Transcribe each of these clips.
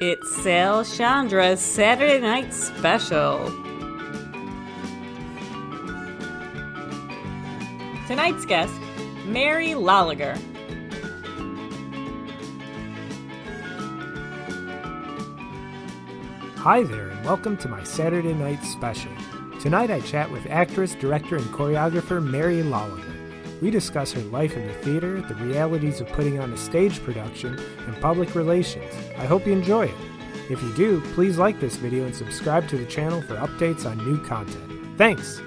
It's Sciandra's Saturday Night Special. Tonight's guest, Mary Loliger. Hi there, and welcome to my Saturday Night Special. Tonight I chat with actress, director, and choreographer Mary Loliger. We discuss her life in the theater, the realities of putting on a stage production, and public relations. I hope you enjoy it. If you do, please like this video and subscribe to the channel for updates on new content. Thanks!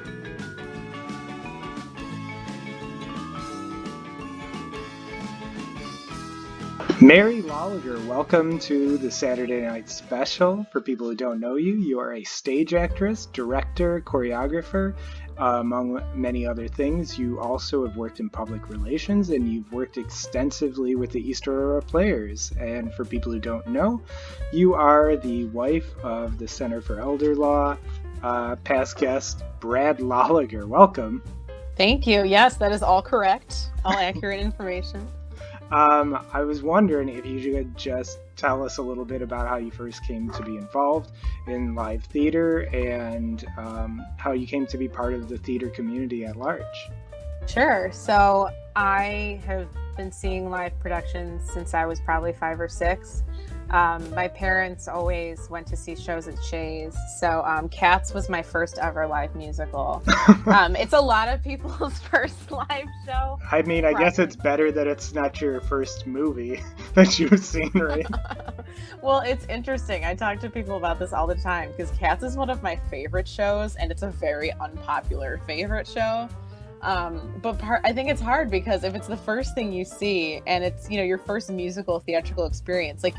Mary Loliger, welcome to the Saturday Night Special. For people who don't know you, you are a stage actress, director, choreographer, among many other things. You also have worked in public relations, and you've worked extensively with the East Aurora Players. And for people who don't know, you are the wife of the Center for Elder Law, past guest Brad Loliger. Welcome. Thank you. Yes, that is all correct. All accurate information. I was wondering if you could just tell us a little bit about how you first came to be involved in live theater and how you came to be part of the theater community at large. Sure. So I have been seeing live productions since I was probably 5 or 6. My parents always went to see shows at Shays. So Cats was my first ever live musical. It's a lot of people's first live show. I mean, I guess it's better that it's not your first movie that you've seen, right? Well, it's interesting. I talk to people about this all the time because Cats is one of my favorite shows, and it's a very unpopular favorite show. But I think it's hard because if it's the first thing you see and it's, your first musical theatrical experience, like,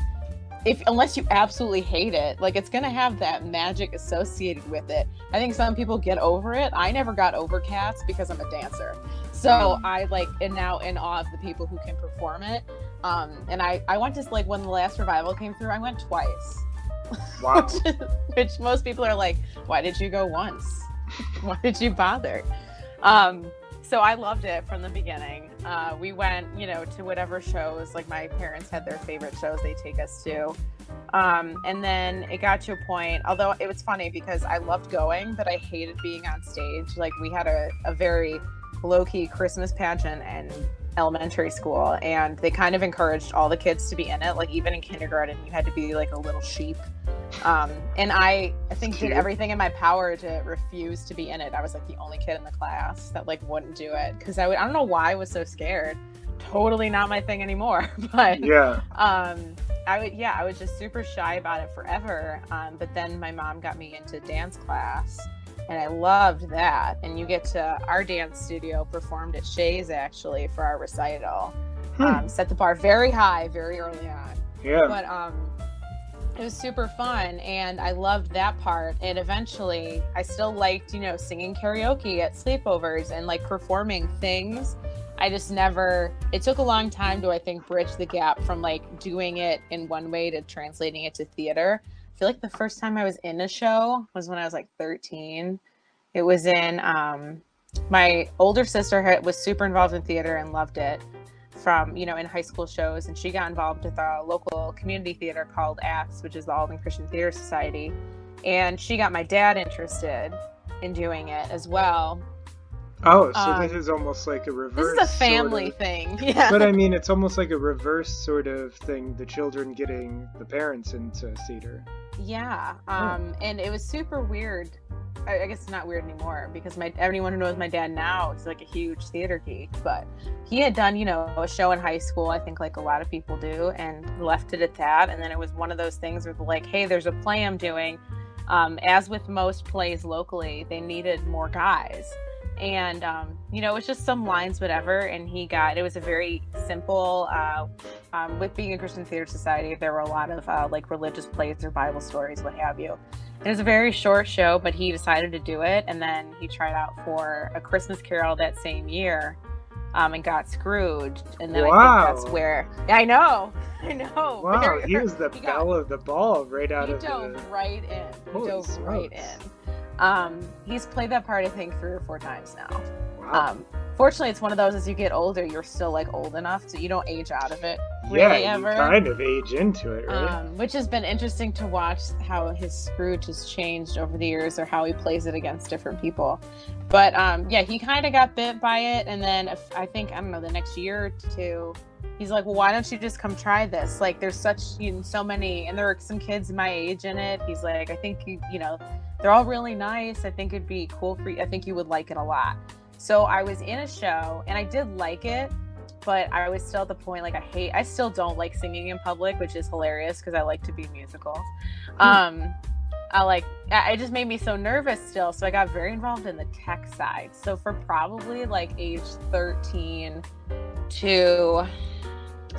unless you absolutely hate it, like, it's gonna have that magic associated with it. I think some people get over it. I never got over Cats because I'm a dancer, so I am now in awe of the people who can perform it. And I went to, when the last revival came through, I went twice. Wow. which most people are like, why did you go once? Why did you bother? So I loved it from the beginning. We went, to whatever shows, like my parents had their favorite shows they take us to. And then it got to a point, although it was funny because I loved going, but I hated being on stage. Like, we had a very low-key Christmas pageant in elementary school, and they kind of encouraged all the kids to be in it. Like, even in kindergarten, you had to be like a little sheep. And I think did everything in my power to refuse to be in it. I was like the only kid in the class that wouldn't do it because I don't know why I was so scared. Totally not my thing anymore. But yeah, I was just super shy about it forever. But then my mom got me into dance class, and I loved that. And you get to our dance studio performed at Shays actually for our recital. Set the bar very high, very early on. Yeah. But it was super fun, and I loved that part. And eventually, I still liked, singing karaoke at sleepovers and performing things. I just never. It took a long time to, I think, bridge the gap from doing it in one way to translating it to theater. I feel like the first time I was in a show was when I was 13. It was in my older sister was super involved in theater and loved it from, in high school shows, and she got involved with a local community theater called ACTS, which is the Alden Christian Theater Society, and she got my dad interested in doing it as well. Oh, so this is almost like a reverse. This is a family thing. Yeah. But I mean, it's almost like a reverse sort of thing, the children getting the parents into theater. Yeah. And it was super weird. I guess it's not weird anymore because anyone who knows my dad now is a huge theater geek, but he had done, a show in high school, I think a lot of people do, and left it at that. And then it was one of those things where hey, there's a play I'm doing. As with most plays locally, they needed more guys. And, it was just some lines, whatever. And it was a very simple, with being a Christian Theater Society, there were a lot of religious plays or Bible stories, what have you. It was a very short show, but he decided to do it. And then he tried out for A Christmas Carol that same year, and got screwed. And then I think that's where I know. Wow, he was the belle of the ball right out of the... He dove right in. He dove right in. He's played that part, I think, 3 or 4 times now. Wow. Fortunately, it's one of those, as you get older, you're still old enough, so you don't age out of it really you ever. kind of age into it, right? Which has been interesting to watch how his Scrooge has changed over the years, or how he plays it against different people. But he kind of got bit by it, and then I think, I don't know, the next year or two, he's like, well, why don't you just come try this? Like, there's such, so many, and there are some kids my age in it. He's like, I think they're all really nice. I think it'd be cool for you. I think you would like it a lot. So I was in a show, and I did like it, but I was still at the point, like, I still don't like singing in public, which is hilarious because I like to be musicals. It just made me so nervous still. So I got very involved in the tech side. So for probably like age 13 to,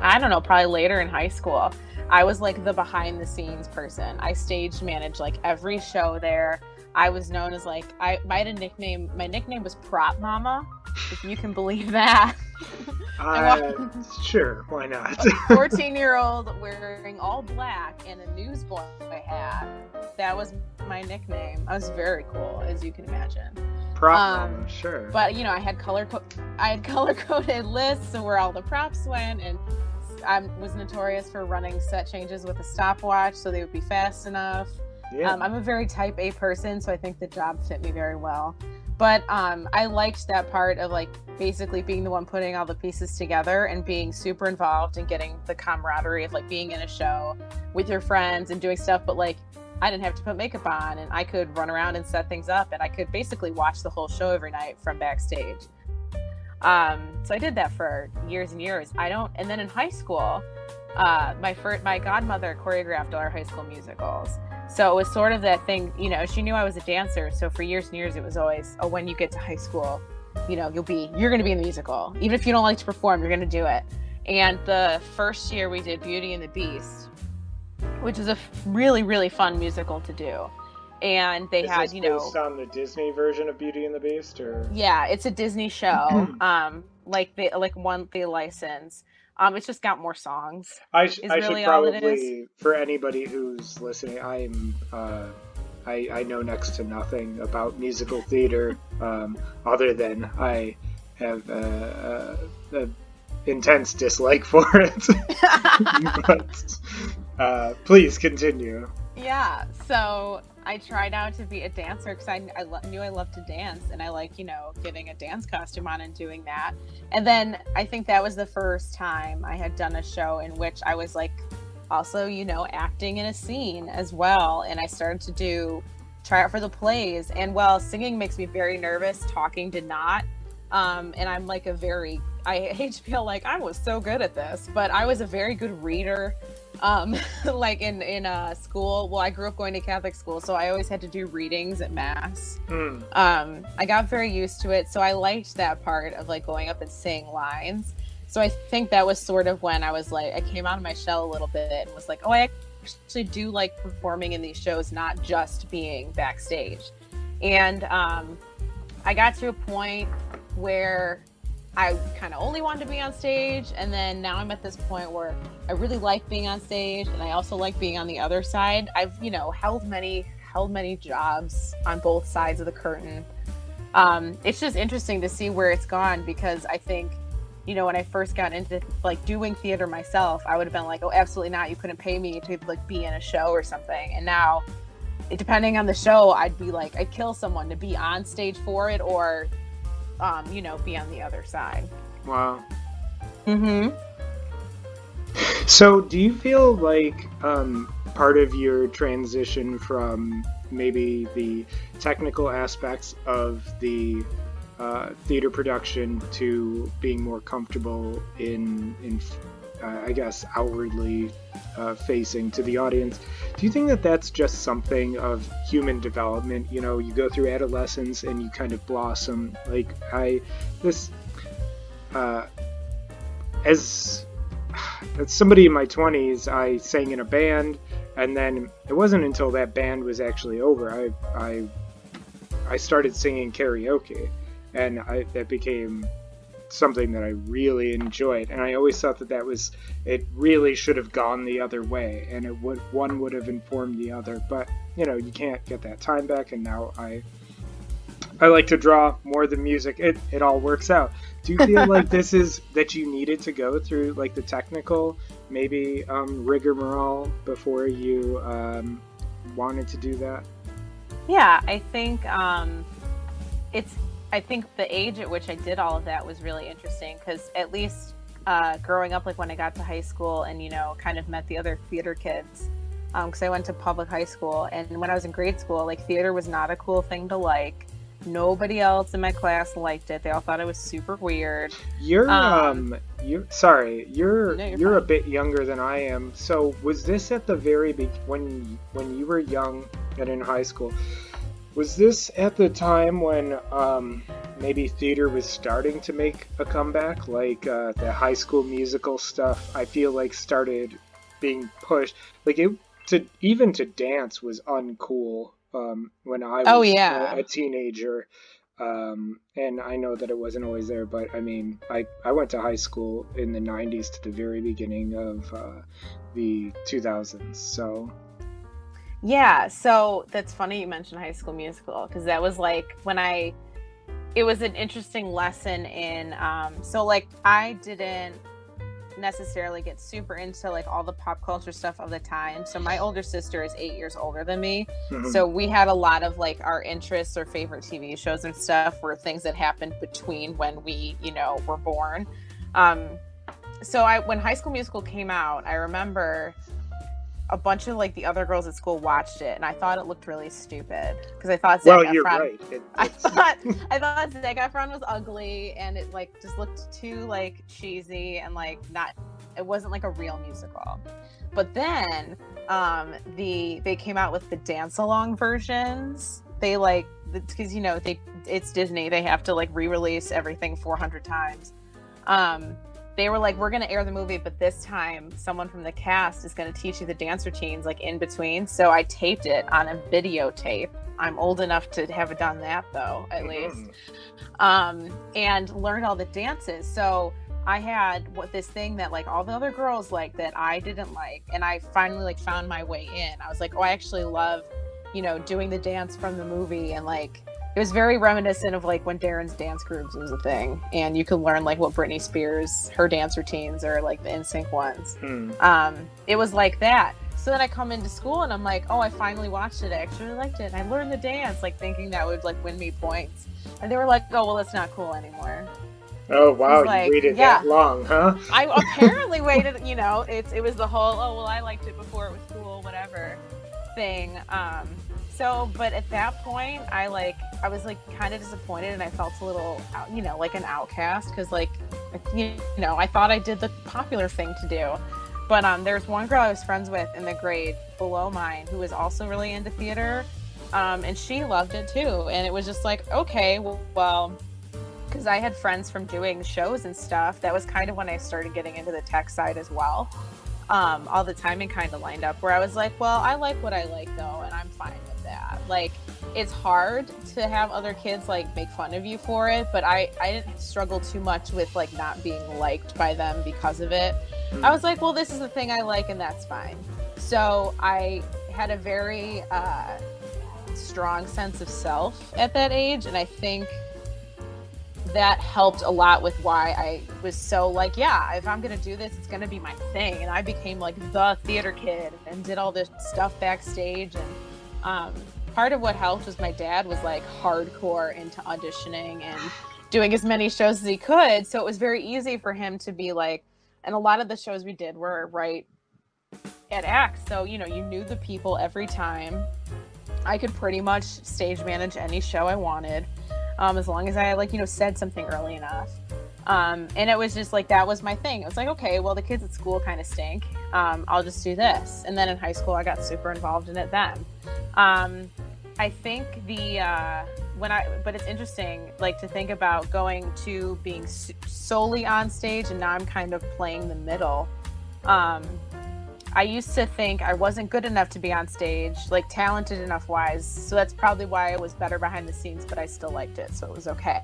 I don't know, probably later in high school, I was like the behind the scenes person. I stage managed like every show there. I was known as like, I had a nickname. My nickname was Prop Mama, if you can believe that. Sure, why not? 14-year-old wearing all black and a newsboy hat. That was my nickname. I was very cool, as you can imagine. Prop Mama, sure. But I had color coded lists of where all the props went, and I was notorious for running set changes with a stopwatch so they would be fast enough. Yeah. I'm a very type A person, so I think the job fit me very well. But I liked that part of like basically being the one putting all the pieces together and being super involved and getting the camaraderie of like being in a show with your friends and doing stuff. But like, I didn't have to put makeup on, and I could run around and set things up, and I could basically watch the whole show every night from backstage. So I did that for years and years. And then in high school, my godmother choreographed all our high school musicals. So it was sort of that thing, she knew I was a dancer. So for years and years, it was always, oh, when you get to high school, you're going to be in the musical. Even if you don't like to perform, you're going to do it. And the first year we did Beauty and the Beast, which is a really, really fun musical to do. And they had, based on the Disney version of Beauty and the Beast, or? Yeah, it's a Disney show. They license. It's just got more songs. I should probably, for anybody who's listening, I know next to nothing about musical theater, other than I have a intense dislike for it. But please continue. Yeah, so I tried out to be a dancer because I knew I loved to dance, and I like, getting a dance costume on and doing that. And then I think that was the first time I had done a show in which I was like also, acting in a scene as well. And I started to try out for the plays. And while singing makes me very nervous, talking did not. And I'm like I hate to feel like I was so good at this, but I was a very good reader. Like in school, well, I grew up going to Catholic school, so I always had to do readings at Mass. I got very used to it, so I liked that part of like going up and saying lines. So I think that was sort of when I was like, I came out of my shell a little bit and was like, oh, I actually do like performing in these shows, not just being backstage. And I got to a point where I kind of only wanted to be on stage, and then now I'm at this point where I really like being on stage, and I also like being on the other side. I've held many jobs on both sides of the curtain. It's just interesting to see where it's gone, because I think when I first got into like doing theater myself, I would have been like, oh, absolutely not, you couldn't pay me to like be in a show or something. And now, depending on the show, I'd be like, I'd kill someone to be on stage for it, or be on the other side. Wow. Mm-hmm. So do you feel like part of your transition from maybe the technical aspects of the theater production to being more comfortable in I guess outwardly facing to the audience, do you think that that's just something of human development? You go through adolescence and you kind of blossom. Like as somebody in my 20s, I sang in a band, and then it wasn't until that band was actually over, I started singing karaoke, and that became something that I really enjoyed. And I always thought it really should have gone the other way, and one would have informed the other, but you can't get that time back. And now I like to draw more than music. It all works out. Do you feel like this is that you needed to go through like the technical, maybe rigmarole before you wanted to do that? Yeah, I think I think the age at which I did all of that was really interesting because at least growing up, like when I got to high school and, you know, kind of met the other theater kids, because I went to public high school, and when I was in grade school, like theater was not a cool thing to like. Nobody else in my class liked it. They all thought it was super weird. You're No, you're a fine. bit younger than I am. So was this at the very when you were young and in high school? Was this at the time when maybe theater was starting to make a comeback, like the High School Musical stuff? I feel like started being pushed, like it to dance was uncool when I Oh was yeah. a teenager. And I know that it wasn't always there, but I mean, I went to high school in the 90s to the very beginning of the 2000s. So, Yeah, so that's funny you mentioned High School Musical because that was like it was an interesting lesson in, so like I didn't necessarily get super into like all the pop culture stuff of the time. So my older sister is 8 years older than me. mhm. So we had a lot of like our interests or favorite TV shows and stuff were things that happened between when we, you know, were born. Um, when High School Musical came out, I remember a bunch of like the other girls at school watched it, and I thought it looked really stupid because I thought Zac Well, you're Efron. right. I It's thought I thought Zac Efron was ugly, and it like just looked too like cheesy and like not. It wasn't like a real musical. But then they came out with the dance along versions. They like because you know it's Disney. They have to like re-release everything 400 times. They were like, we're going to air the movie, but this time someone from the cast is going to teach you the dance routines like in between. So I taped it on a videotape. I'm old enough to have done that though, at least. And learned all the dances. So I had this thing that like all the other girls like that I didn't like. And I finally like found my way in. I was like, oh, I actually love, you know, doing the dance from the movie. And like, it was very reminiscent of like when Darren's dance groups was a thing, and you could learn like what Britney Spears, her dance routines, or like the NSYNC ones. It was like that. So then I come into school and I'm like, oh, I finally watched it. I actually liked it. And I learned the dance, like thinking that would like win me points. And they were like, oh, well, it's not cool anymore. Oh wow, you Like, waited yeah, that long, huh? I apparently waited. You know, it was the whole, oh, well, I liked it before it was cool, whatever thing. But at that point, I was like kind of disappointed, and I felt a little, you know, like an outcast because like, you know, I thought I did the popular thing to do. But there's one girl I was friends with in the grade below mine who was also really into theater, and she loved it too. And it was just like, okay, well, because I had friends from doing shows and stuff. That was kind of when I started getting into the tech side as well. All the timing kind of lined up where I was like, well, I like what I like though, and I'm fine with that. Like, it's hard to have other kids like make fun of you for it, but I didn't struggle too much with like not being liked by them because of it. I was like, well, this is the thing I like, and that's fine. So I had a very strong sense of self at that age, and I think that helped a lot with why I was so like, yeah, if I'm gonna do this, it's gonna be my thing. And I became like the theater kid and did all this stuff backstage. And part of what helped was my dad was like hardcore into auditioning and doing as many shows as he could. So it was very easy for him to be like, and a lot of the shows we did were right at Axe. So, you know, you knew the people every time. I could pretty much stage manage any show I wanted. As long as I like, you know, said something early enough. And it was just like, that was my thing. It was like, okay, well, the kids at school kind of stink. I'll just do this. And then in high school, I got super involved in it then. I think but it's interesting, like to think about going to being solely on stage, and now I'm kind of playing the middle. I used to think I wasn't good enough to be on stage, like talented enough wise. So that's probably why I was better behind the scenes, but I still liked it. So it was okay.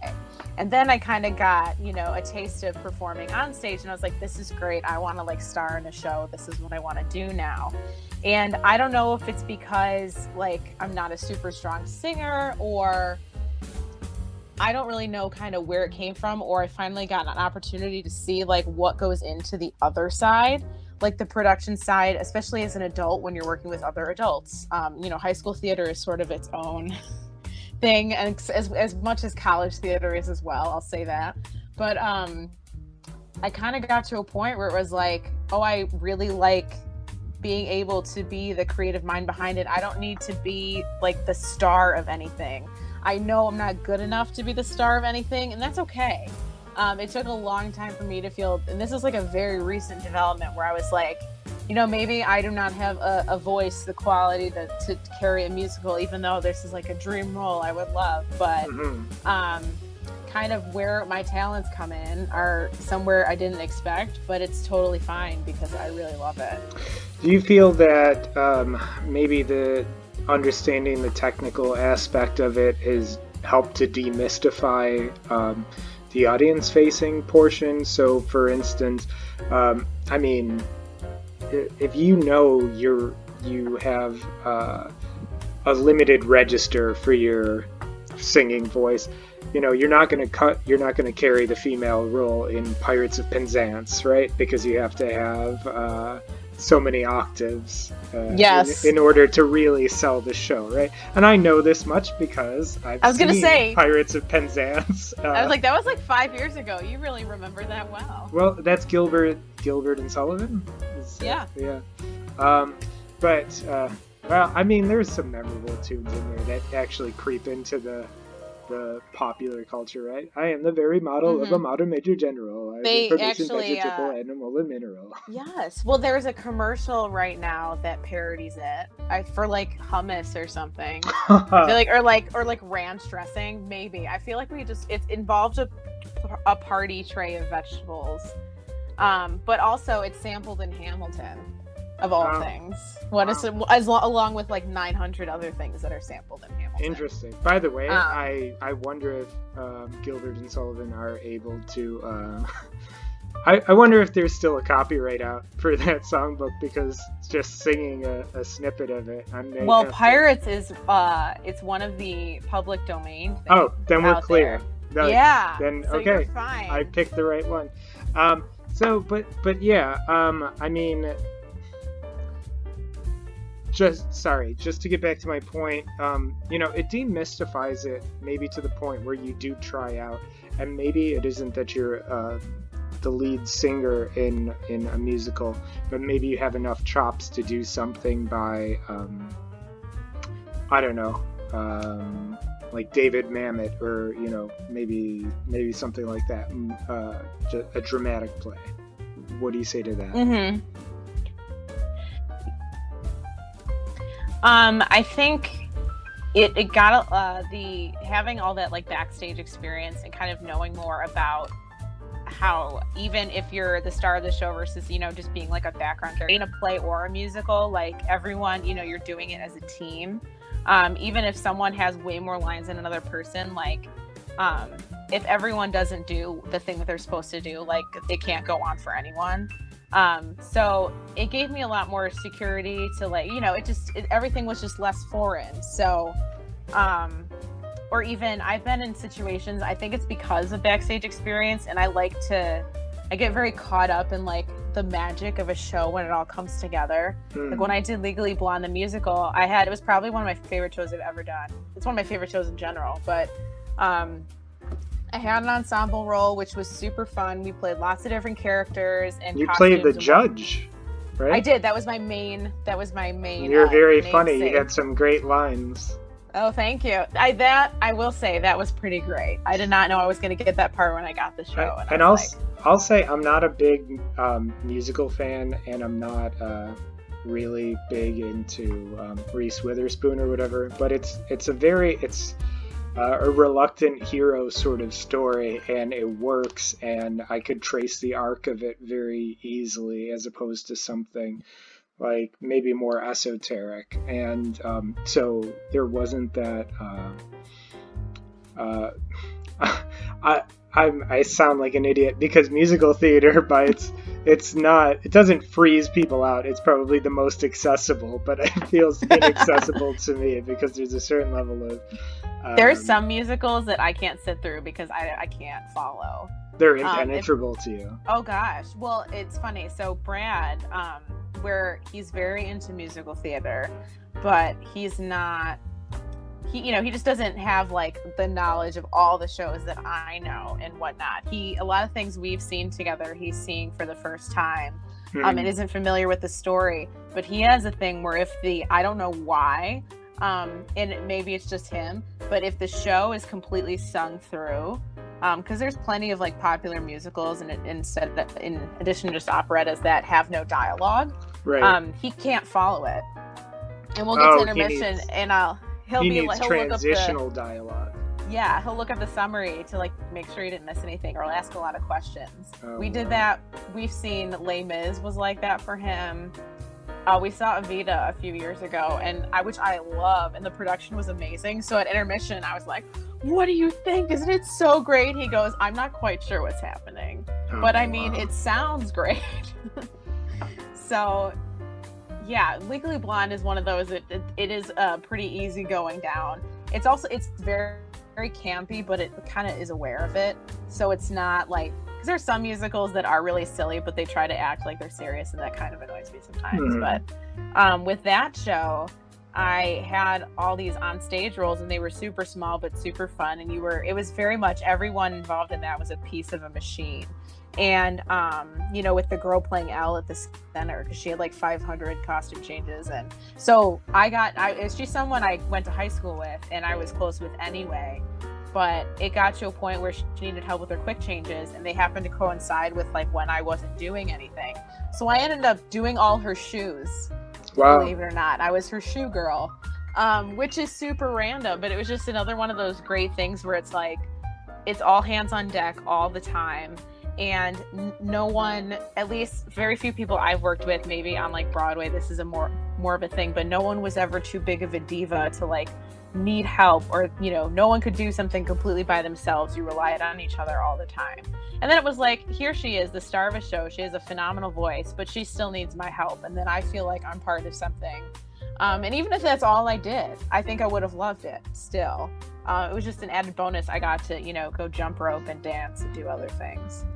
And then I kind of got, you know, a taste of performing on stage, and I was like, this is great. I want to like star in a show. This is what I want to do now. And I don't know if it's because like I'm not a super strong singer, or I don't really know kind of where it came from, or I finally got an opportunity to see like what goes into the other side, like the production side, especially as an adult when you're working with other adults. High school theater is sort of its own thing, and as much as college theater is as well, I'll say that. But I kind of got to a point where it was like, oh, I really like being able to be the creative mind behind it. I don't need to be like the star of anything. I know I'm not good enough to be the star of anything, and that's okay. It took a long time for me to feel, and this is like a very recent development where I was like, maybe I do not have a voice, the quality to carry a musical, even though this is like a dream role I would love. But kind of where my talents come in are somewhere I didn't expect, but it's totally fine because I really love it. Do you feel that maybe the understanding the technical aspect of it has helped to demystify the audience-facing portion? So, for instance, if you have a limited register for your singing voice, you're not going to carry the female role in Pirates of Penzance, right? Because you have to have so many octaves yes. in order to really sell the show, right? And I know this much because I was going to say Pirates of Penzance. I was like, that was like 5 years ago. You really remember that well. Well, that's Gilbert and Sullivan. Yeah. But there's some memorable tunes in there that actually creep into the popular culture, right? I am the very model of a modern major general. They actually vegetable, animal, and mineral. Yes. Well, there's a commercial right now that parodies it. For like hummus or something. I feel like or like ranch dressing. Maybe. I feel like it involved a party tray of vegetables, but also it's sampled in Hamilton. Of all things. Along with like 900 other things that are sampled in Hamilton. Interesting. By the way, I wonder if Gilbert and Sullivan are able to... I wonder if there's still a copyright out for that songbook, because just singing a snippet of it. Pirates is it's one of the public domain things. Oh, then we're clear. Yeah. Then so okay. You're fine. I picked the right one. Just to get back to my point, it demystifies it maybe to the point where you do try out, and maybe it isn't that you're the lead singer in a musical, but maybe you have enough chops to do something by, I don't know, like David Mamet, or maybe something like that, a dramatic play. What do you say to that? Mm-hmm. I think it got the having all that like backstage experience and kind of knowing more about how, even if you're the star of the show versus just being like a background character in a play or a musical, like everyone, you're doing it as a team. Even if someone has way more lines than another person, like if everyone doesn't do the thing that they're supposed to do, like it can't go on for anyone. So it gave me a lot more security to like, everything was just less foreign. So, or even I've been in situations, I think it's because of backstage experience, and I get very caught up in like the magic of a show when it all comes together. Like when I did Legally Blonde, the musical, it was probably one of my favorite shows I've ever done. It's one of my favorite shows in general, but, I had an ensemble role, which was super fun. We played lots of different characters, and you played the judge, right? I did. That was my main. You're very funny. You had some great lines. Oh, thank you. I will say that was pretty great. I did not know I was going to get that part when I got the show. I'll say I'm not a big musical fan, and I'm not really big into Reese Witherspoon or whatever. But it's a reluctant hero sort of story, and it works, and I could trace the arc of it very easily, as opposed to something like maybe more esoteric. And so there wasn't that I sound like an idiot, because musical theater it doesn't freeze people out. It's probably the most accessible, but it feels inaccessible to me, because there's a certain level of There's some musicals that I can't sit through because I can't follow. They're impenetrable to you. Oh gosh. Well, it's funny. So Brad, where he's very into musical theater, but he's not, he just doesn't have like the knowledge of all the shows that I know and whatnot. A lot of things we've seen together, he's seeing for the first time, and isn't familiar with the story. But he has a thing where I don't know why, and maybe it's just him, but if the show is completely sung through, because there's plenty of like popular musicals and in addition to just operettas that have no dialogue, right? He can't follow it, and we'll get to intermission, and he'll needs transitional dialogue. Yeah, he'll look up the summary to like make sure he didn't miss anything, or he'll ask a lot of questions. We did that. We've seen Les Mis was like that for him. We saw Evita a few years ago, which I love, and the production was amazing. So at intermission, I was like, "What do you think? Isn't it so great?" He goes, "I'm not quite sure what's happening, but I mean, it sounds great." So, yeah, Legally Blonde is one of those. It is pretty easy going down. It's very, very campy, but it kind of is aware of it. So it's not like, because there's some musicals that are really silly, but they try to act like they're serious, and that kind of annoys me sometimes. But with that show, I had all these on stage roles, and they were super small but super fun. And it was very much everyone involved in that was a piece of a machine. And with the girl playing Elle at the center, because she had like 500 costume changes, and so she's someone I went to high school with and I was close with anyway. But it got to a point where she needed help with her quick changes, and they happened to coincide with like when I wasn't doing anything. So I ended up doing all her shoes. Wow. Believe it or not, I was her shoe girl, which is super random, but it was just another one of those great things where it's like, it's all hands on deck all the time. And no one, at least very few people I've worked with, maybe on like Broadway, this is a more of a thing, but no one was ever too big of a diva to like need help, or no one could do something completely by themselves. You relied on each other all the time. And then it was like, here she is, the star of a show. She has a phenomenal voice, but she still needs my help. And then I feel like I'm part of something. And even if that's all I did, I think I would have loved it still. It was just an added bonus. I got to, go jump rope and dance and do other things.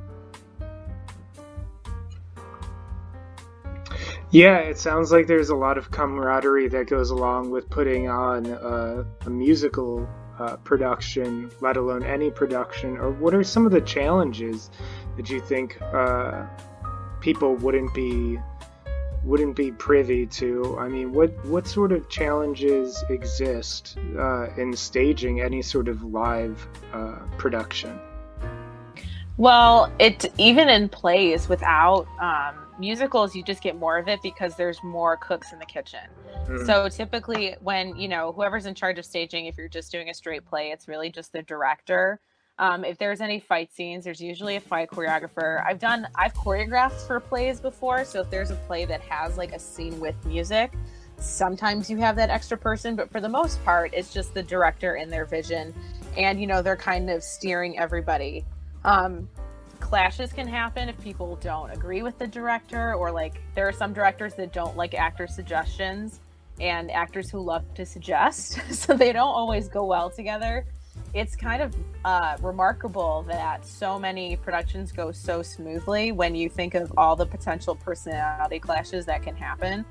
Yeah, it sounds like there's a lot of camaraderie that goes along with putting on a musical production, let alone any production. Or what are some of the challenges that you think people wouldn't be privy to? I mean, what sort of challenges exist in staging any sort of live production? Well, even in plays without musicals, you just get more of it because there's more cooks in the kitchen. So typically when, whoever's in charge of staging, if you're just doing a straight play, it's really just the director. If there's any fight scenes, there's usually a fight choreographer. I've choreographed for plays before. So if there's a play that has like a scene with music, sometimes you have that extra person, but for the most part, it's just the director and their vision. And, they're kind of steering everybody. Clashes can happen if people don't agree with the director, or like there are some directors that don't like actor suggestions and actors who love to suggest, so they don't always go well together. It's kind of remarkable that so many productions go so smoothly when you think of all the potential personality clashes that can happen.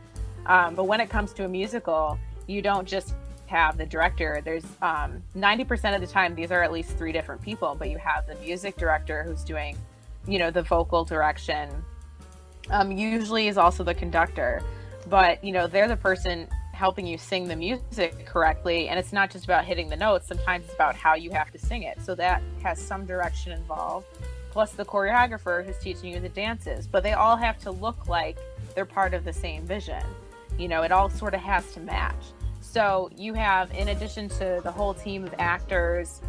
But when it comes to a musical, you don't just have the director. There's 90% of the time these are at least 3 different people, but you have the music director who's doing the vocal direction, usually is also the conductor, but they're the person helping you sing the music correctly. And it's not just about hitting the notes, sometimes it's about how you have to sing it, so that has some direction involved, plus the choreographer who's teaching you the dances. But they all have to look like they're part of the same vision. It all sort of has to match. So you have, in addition to the whole team of actors,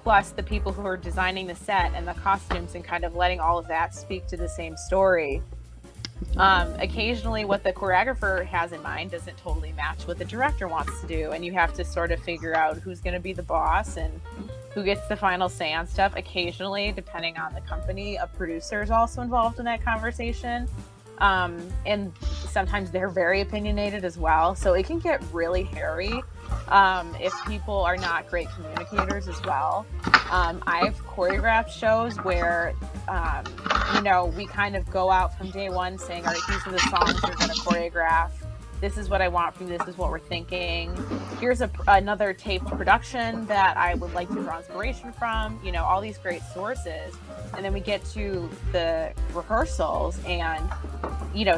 plus the people who are designing the set and the costumes and kind of letting all of that speak to the same story. Occasionally what the choreographer has in mind doesn't totally match what the director wants to do, and you have to sort of figure out who's going to be the boss and who gets the final say on stuff. Occasionally, depending on the company, a producer is also involved in that conversation. And sometimes they're very opinionated as well. So it can get really hairy if people are not great communicators as well. I've choreographed shows where, we kind of go out from day one saying, all right, these are the songs we're going to choreograph. This is what I want from you. This is what we're thinking. Here's another taped production that I would like to draw inspiration from, all these great sources. And then we get to the rehearsals and,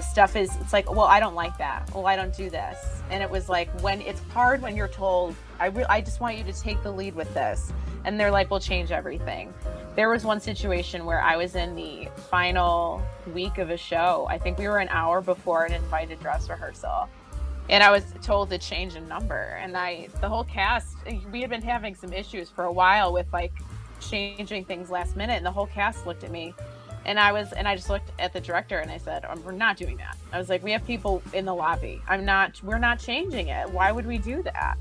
stuff it's like, well, I don't like that. Well, I don't do this. And it was like, when it's hard when you're told, I just want you to take the lead with this. And they're like, we'll change everything. There was one situation where I was in the final week of a show. I think we were an hour before an invited dress rehearsal. And I was told to change a number. And the whole cast, we had been having some issues for a while with like changing things last minute. And the whole cast looked at me. And I just looked at the director and I said, we're not doing that. I was like, we have people in the lobby. We're not changing it. Why would we do that?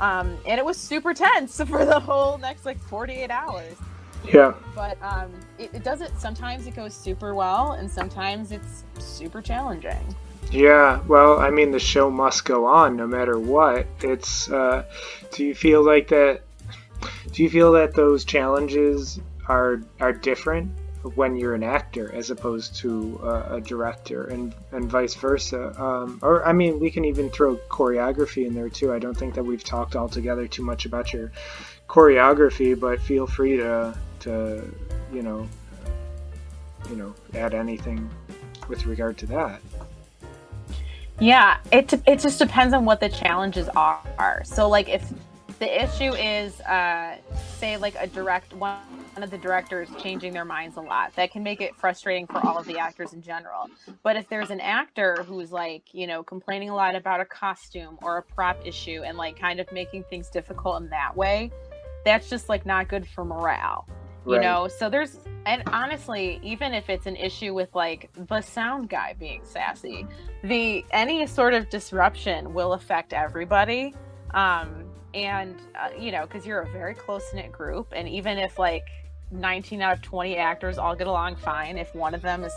And it was super tense for the whole next 48 hours. Yeah. But it doesn't, sometimes it goes super well and sometimes it's super challenging. Yeah, well, I mean, the show must go on no matter what. It's, do you feel that those challenges are different when you're an actor as opposed to a director and vice versa? Or, I mean, we can even throw choreography in there too. I don't think that we've talked altogether too much about your choreography, but feel free to add anything with regard to that. Yeah, it just depends on what the challenges are. So like if the issue is say like one of the directors changing their minds a lot, that can make it frustrating for all of the actors in general. But if there's an actor who's like, complaining a lot about a costume or a prop issue and like kind of making things difficult in that way, that's just like not good for morale. Right. So and honestly, even if it's an issue with like the sound guy being sassy, any sort of disruption will affect everybody. Because you're a very close-knit group, and even if like 19 out of 20 actors all get along fine, if one of them is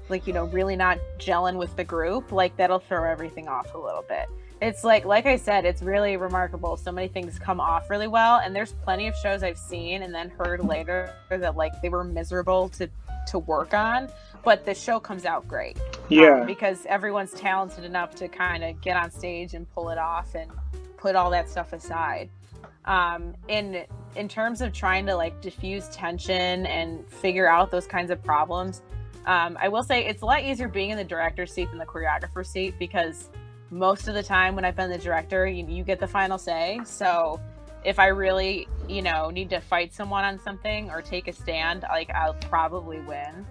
like, really not gelling with the group, like that'll throw everything off a little bit. It's like I said, it's really remarkable. So many things come off really well. And there's plenty of shows I've seen and then heard later that like they were miserable to work on, but the show comes out great. Yeah. Because everyone's talented enough to kind of get on stage and pull it off and put all that stuff aside. In terms of trying to like diffuse tension and figure out those kinds of problems, I will say it's a lot easier being in the director's seat than the choreographer's seat, because most of the time when I've been the director, you get the final say. So if I really, need to fight someone on something or take a stand, like I'll probably win.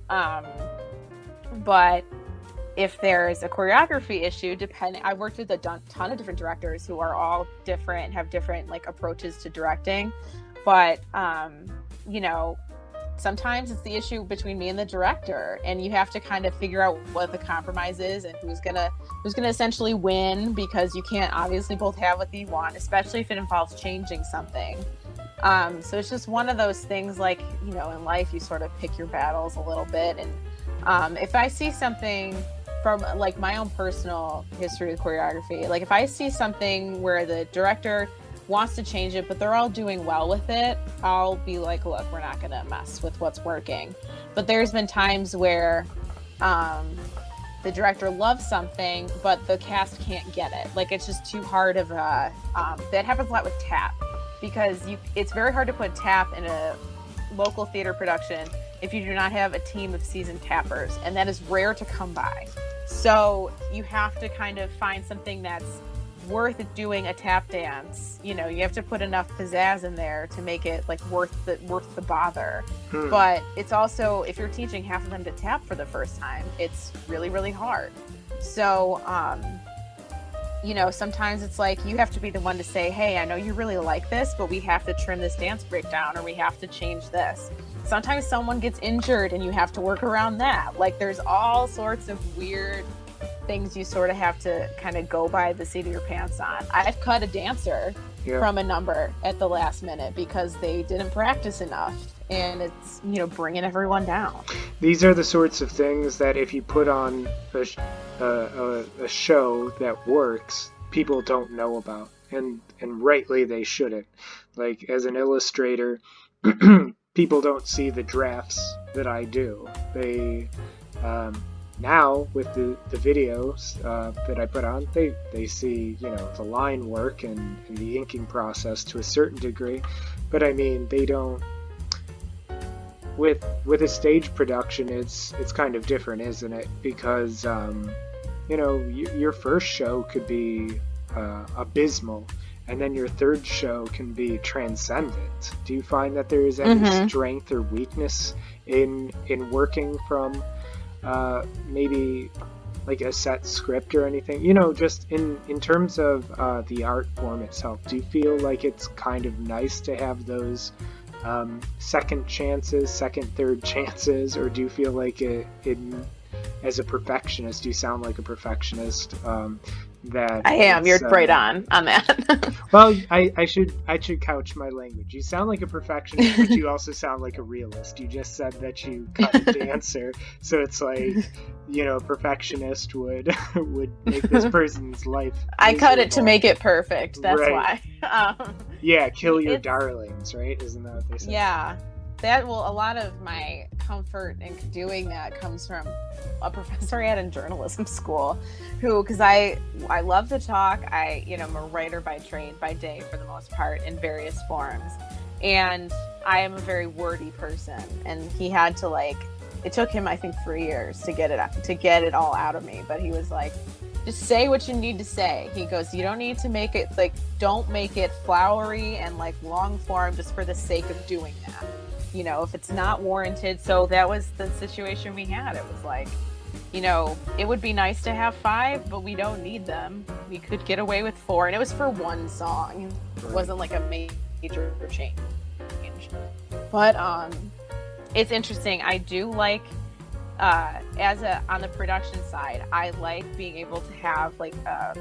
But if there's a choreography issue, I've worked with a ton of different directors who are all different, have different like approaches to directing. But, sometimes it's the issue between me and the director, and you have to kind of figure out what the compromise is and who's gonna essentially win, because you can't obviously both have what you want, especially if it involves changing something. So it's just one of those things, like, in life, you sort of pick your battles a little bit. And if I see something from like my own personal history with choreography, like if I see something where the director wants to change it, but they're all doing well with it, I'll be like, look, we're not going to mess with what's working. But there's been times where the director loves something, but the cast can't get it. Like, it's just too hard of a, that happens a lot with tap, because it's very hard to put tap in a local theater production if you do not have a team of seasoned tappers, and that is rare to come by. So you have to kind of find something that's worth doing a tap dance. You have to put enough pizzazz in there to make it like worth the bother. But it's also, if you're teaching half of them to tap for the first time, it's really, really hard. So sometimes it's like you have to be the one to say, hey, I know you really like this, but we have to trim this dance break down, or we have to change this. Sometimes someone gets injured and you have to work around that. Like, there's all sorts of weird things you sort of have to kind of go by the seat of your pants on. I've cut a dancer from a number at the last minute because they didn't practice enough. and it's, bringing everyone down. These are the sorts of things that if you put on a show that works, people don't know about, and rightly they shouldn't. Like, as an illustrator, people don't see the drafts that I do. They now with the videos that I put on, they see the line work and the inking process to a certain degree, but I mean they don't. With a stage production, it's kind of different, isn't it? Because your first show could be abysmal, and then your third show can be transcendent. Do you find that there is any strength or weakness in working from maybe like a set script or anything? Just in terms of the art form itself, do you feel like it's kind of nice to have those second chances, second, third chances, or do you feel like it as a perfectionist, you sound like a perfectionist, that I am. You're right on that. Well, I should couch my language. You sound like a perfectionist, but you also sound like a realist. You just said that you cut a dancer, so it's like, a perfectionist would make this person's life miserable. I cut it to make it perfect. That's right. Why. Yeah, kill your darlings, right? Isn't that what they say? Yeah. A lot of my comfort in doing that comes from a professor I had in journalism school because I love to talk. I'm a writer by trade, by day for the most part, in various forms. And I am a very wordy person. And he had to it took him, I think, 3 years to get it all out of me. But he was like, just say what you need to say. He goes, you don't need to make it, don't make it flowery and long form just for the sake of doing that. If it's not warranted. So that was the situation we had. It was it would be nice to have 5, but we don't need them. We could get away with 4. And it was for one song. It wasn't a major change. But it's interesting. I do like, on the production side, I like being able to have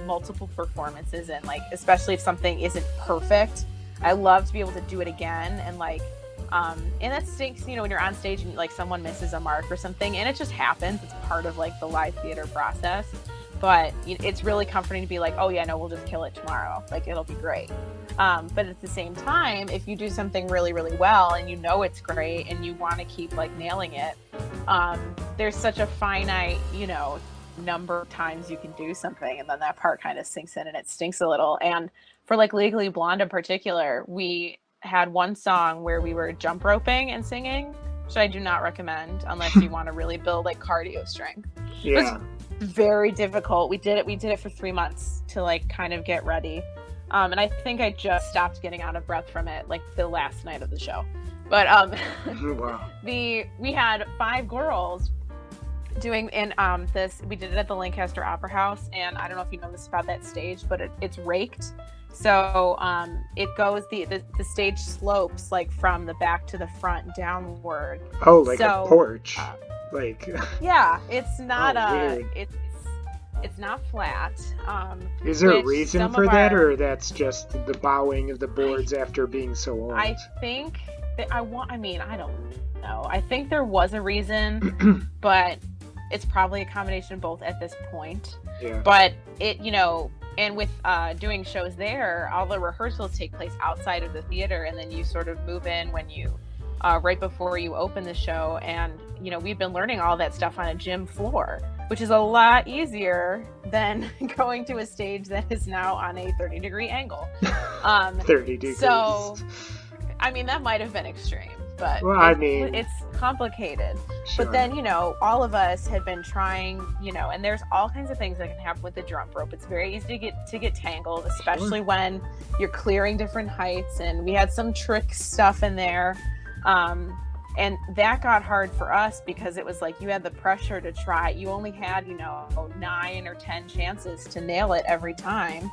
multiple performances, and especially if something isn't perfect, I love to be able to do it again. And that stinks, when you're on stage and someone misses a mark or something, and it just happens. It's part of the live theater process. But it's really comforting to be oh yeah, no, we'll just kill it tomorrow. It'll be great. But at the same time, if you do something really, really well and it's great and you want to keep nailing it, there's such a finite, number of times you can do something, and then that part kind of sinks in and it stinks a little. And for Legally Blonde in particular, we had one song where we were jump roping and singing, which I do not recommend unless you want to really build cardio strength. Yeah. It was very difficult. We did it for 3 months to kind of get ready. And I think I just stopped getting out of breath from it the last night of the show. But wow. We had 5 girls doing this. We did it at the Lancaster Opera House, and I don't know if you know this about that stage, but it's raked. So it goes the stage slopes from the back to the front downward. Oh, a porch. Yeah, it's not weird. it's not flat. Is there a reason for that, or that's just the bowing of the boards after being so old? I think that I don't know. I think there was a reason, but it's probably a combination of both at this point. Yeah. But it, and with doing shows there, all the rehearsals take place outside of the theater, and then you sort of move in when you right before you open the show. And we've been learning all that stuff on a gym floor, which is a lot easier than going to a stage that is now on a 30-degree angle. 30 degrees. So, that might have been extreme, but it's complicated. Sure. But then, all of us had been trying, and there's all kinds of things that can happen with the jump rope. It's very easy to get tangled, especially when you're clearing different heights. And we had some trick stuff in there. And that got hard for us because it was you had the pressure to try. You only had, 9 or 10 chances to nail it every time.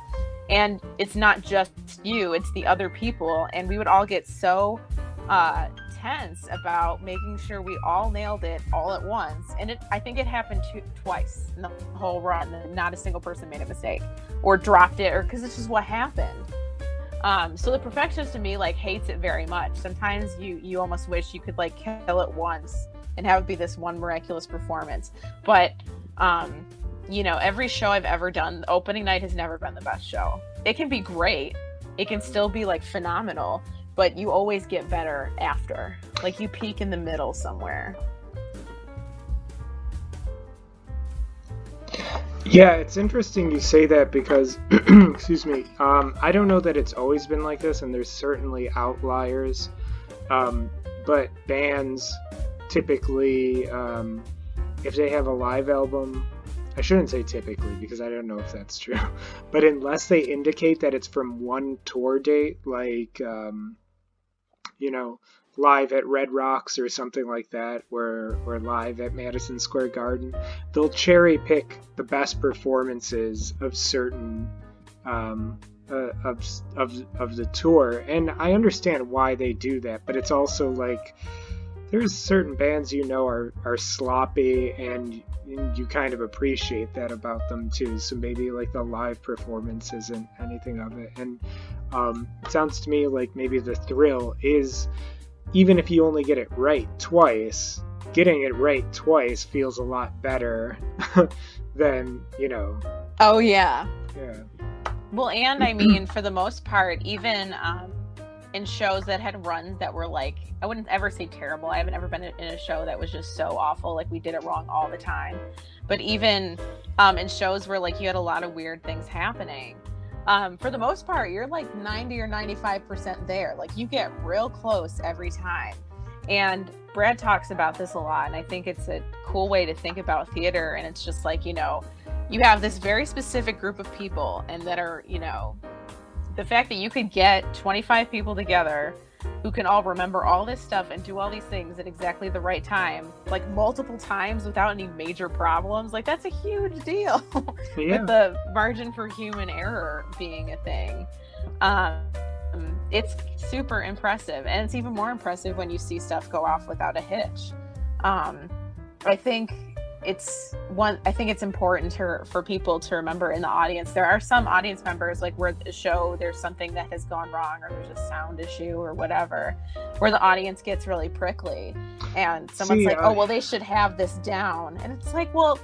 And it's not just you, it's the other people. And we would all get so tense about making sure we all nailed it all at once. And I think it happened twice in the whole run. Not a single person made a mistake or dropped it, or because it's just what happened. So the perfectionist in me like hates it very much. Sometimes you almost wish you could like kill it once and have it be this one miraculous performance. But every show I've ever done, the opening night has never been the best show. It can be great. It can still be like phenomenal, but you always get better after. Like you peak in the middle somewhere. Yeah, it's interesting you say that because, excuse me, I don't know that it's always been like this, and there's certainly outliers, but bands typically, if they have a live album, I shouldn't say typically because I don't know if that's true, but unless they indicate that it's from one tour date, like, live at Red Rocks or something like that, or live at Madison Square Garden, they'll cherry pick the best performances of certain of the tour, and I understand why they do that, but it's also like there's certain bands are sloppy, and you kind of appreciate that about them too. So maybe like the live performance isn't anything of it, and it sounds to me like maybe the thrill is, even if you only get it right twice, getting it right twice feels a lot better than, Oh, yeah. Yeah. Well, and I mean, for the most part, even in shows that had runs that were like, I wouldn't ever say terrible. I haven't ever been in a show that was just so awful, like we did it wrong all the time. But even in shows where like you had a lot of weird things happening, for the most part, you're like 90 or 95% there. Like you get real close every time. And Brad talks about this a lot, and I think it's a cool way to think about theater. And it's just like, you have this very specific group of people, and that are, the fact that you could get 25 people together who can all remember all this stuff and do all these things at exactly the right time, like multiple times without any major problems, like that's a huge deal. Yeah. With the margin for human error being a thing. It's super impressive, and it's even more impressive when you see stuff go off without a hitch. I think it's important for people to remember in the audience. There are some audience members, like where the show, there's something that has gone wrong, or there's a sound issue or whatever, where the audience gets really prickly, and someone's oh, well, they should have this down. And it's like, well,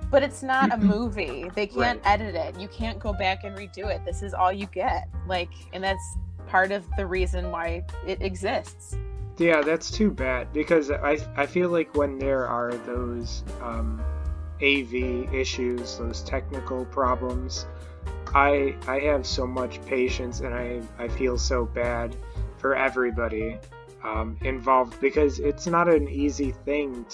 but it's not a movie. They can't edit it. You can't go back and redo it. This is all you get. And that's part of the reason why it exists. Yeah, that's too bad, because I feel like when there are those AV issues, those technical problems, I have so much patience, and I feel so bad for everybody involved, because it's not an easy thing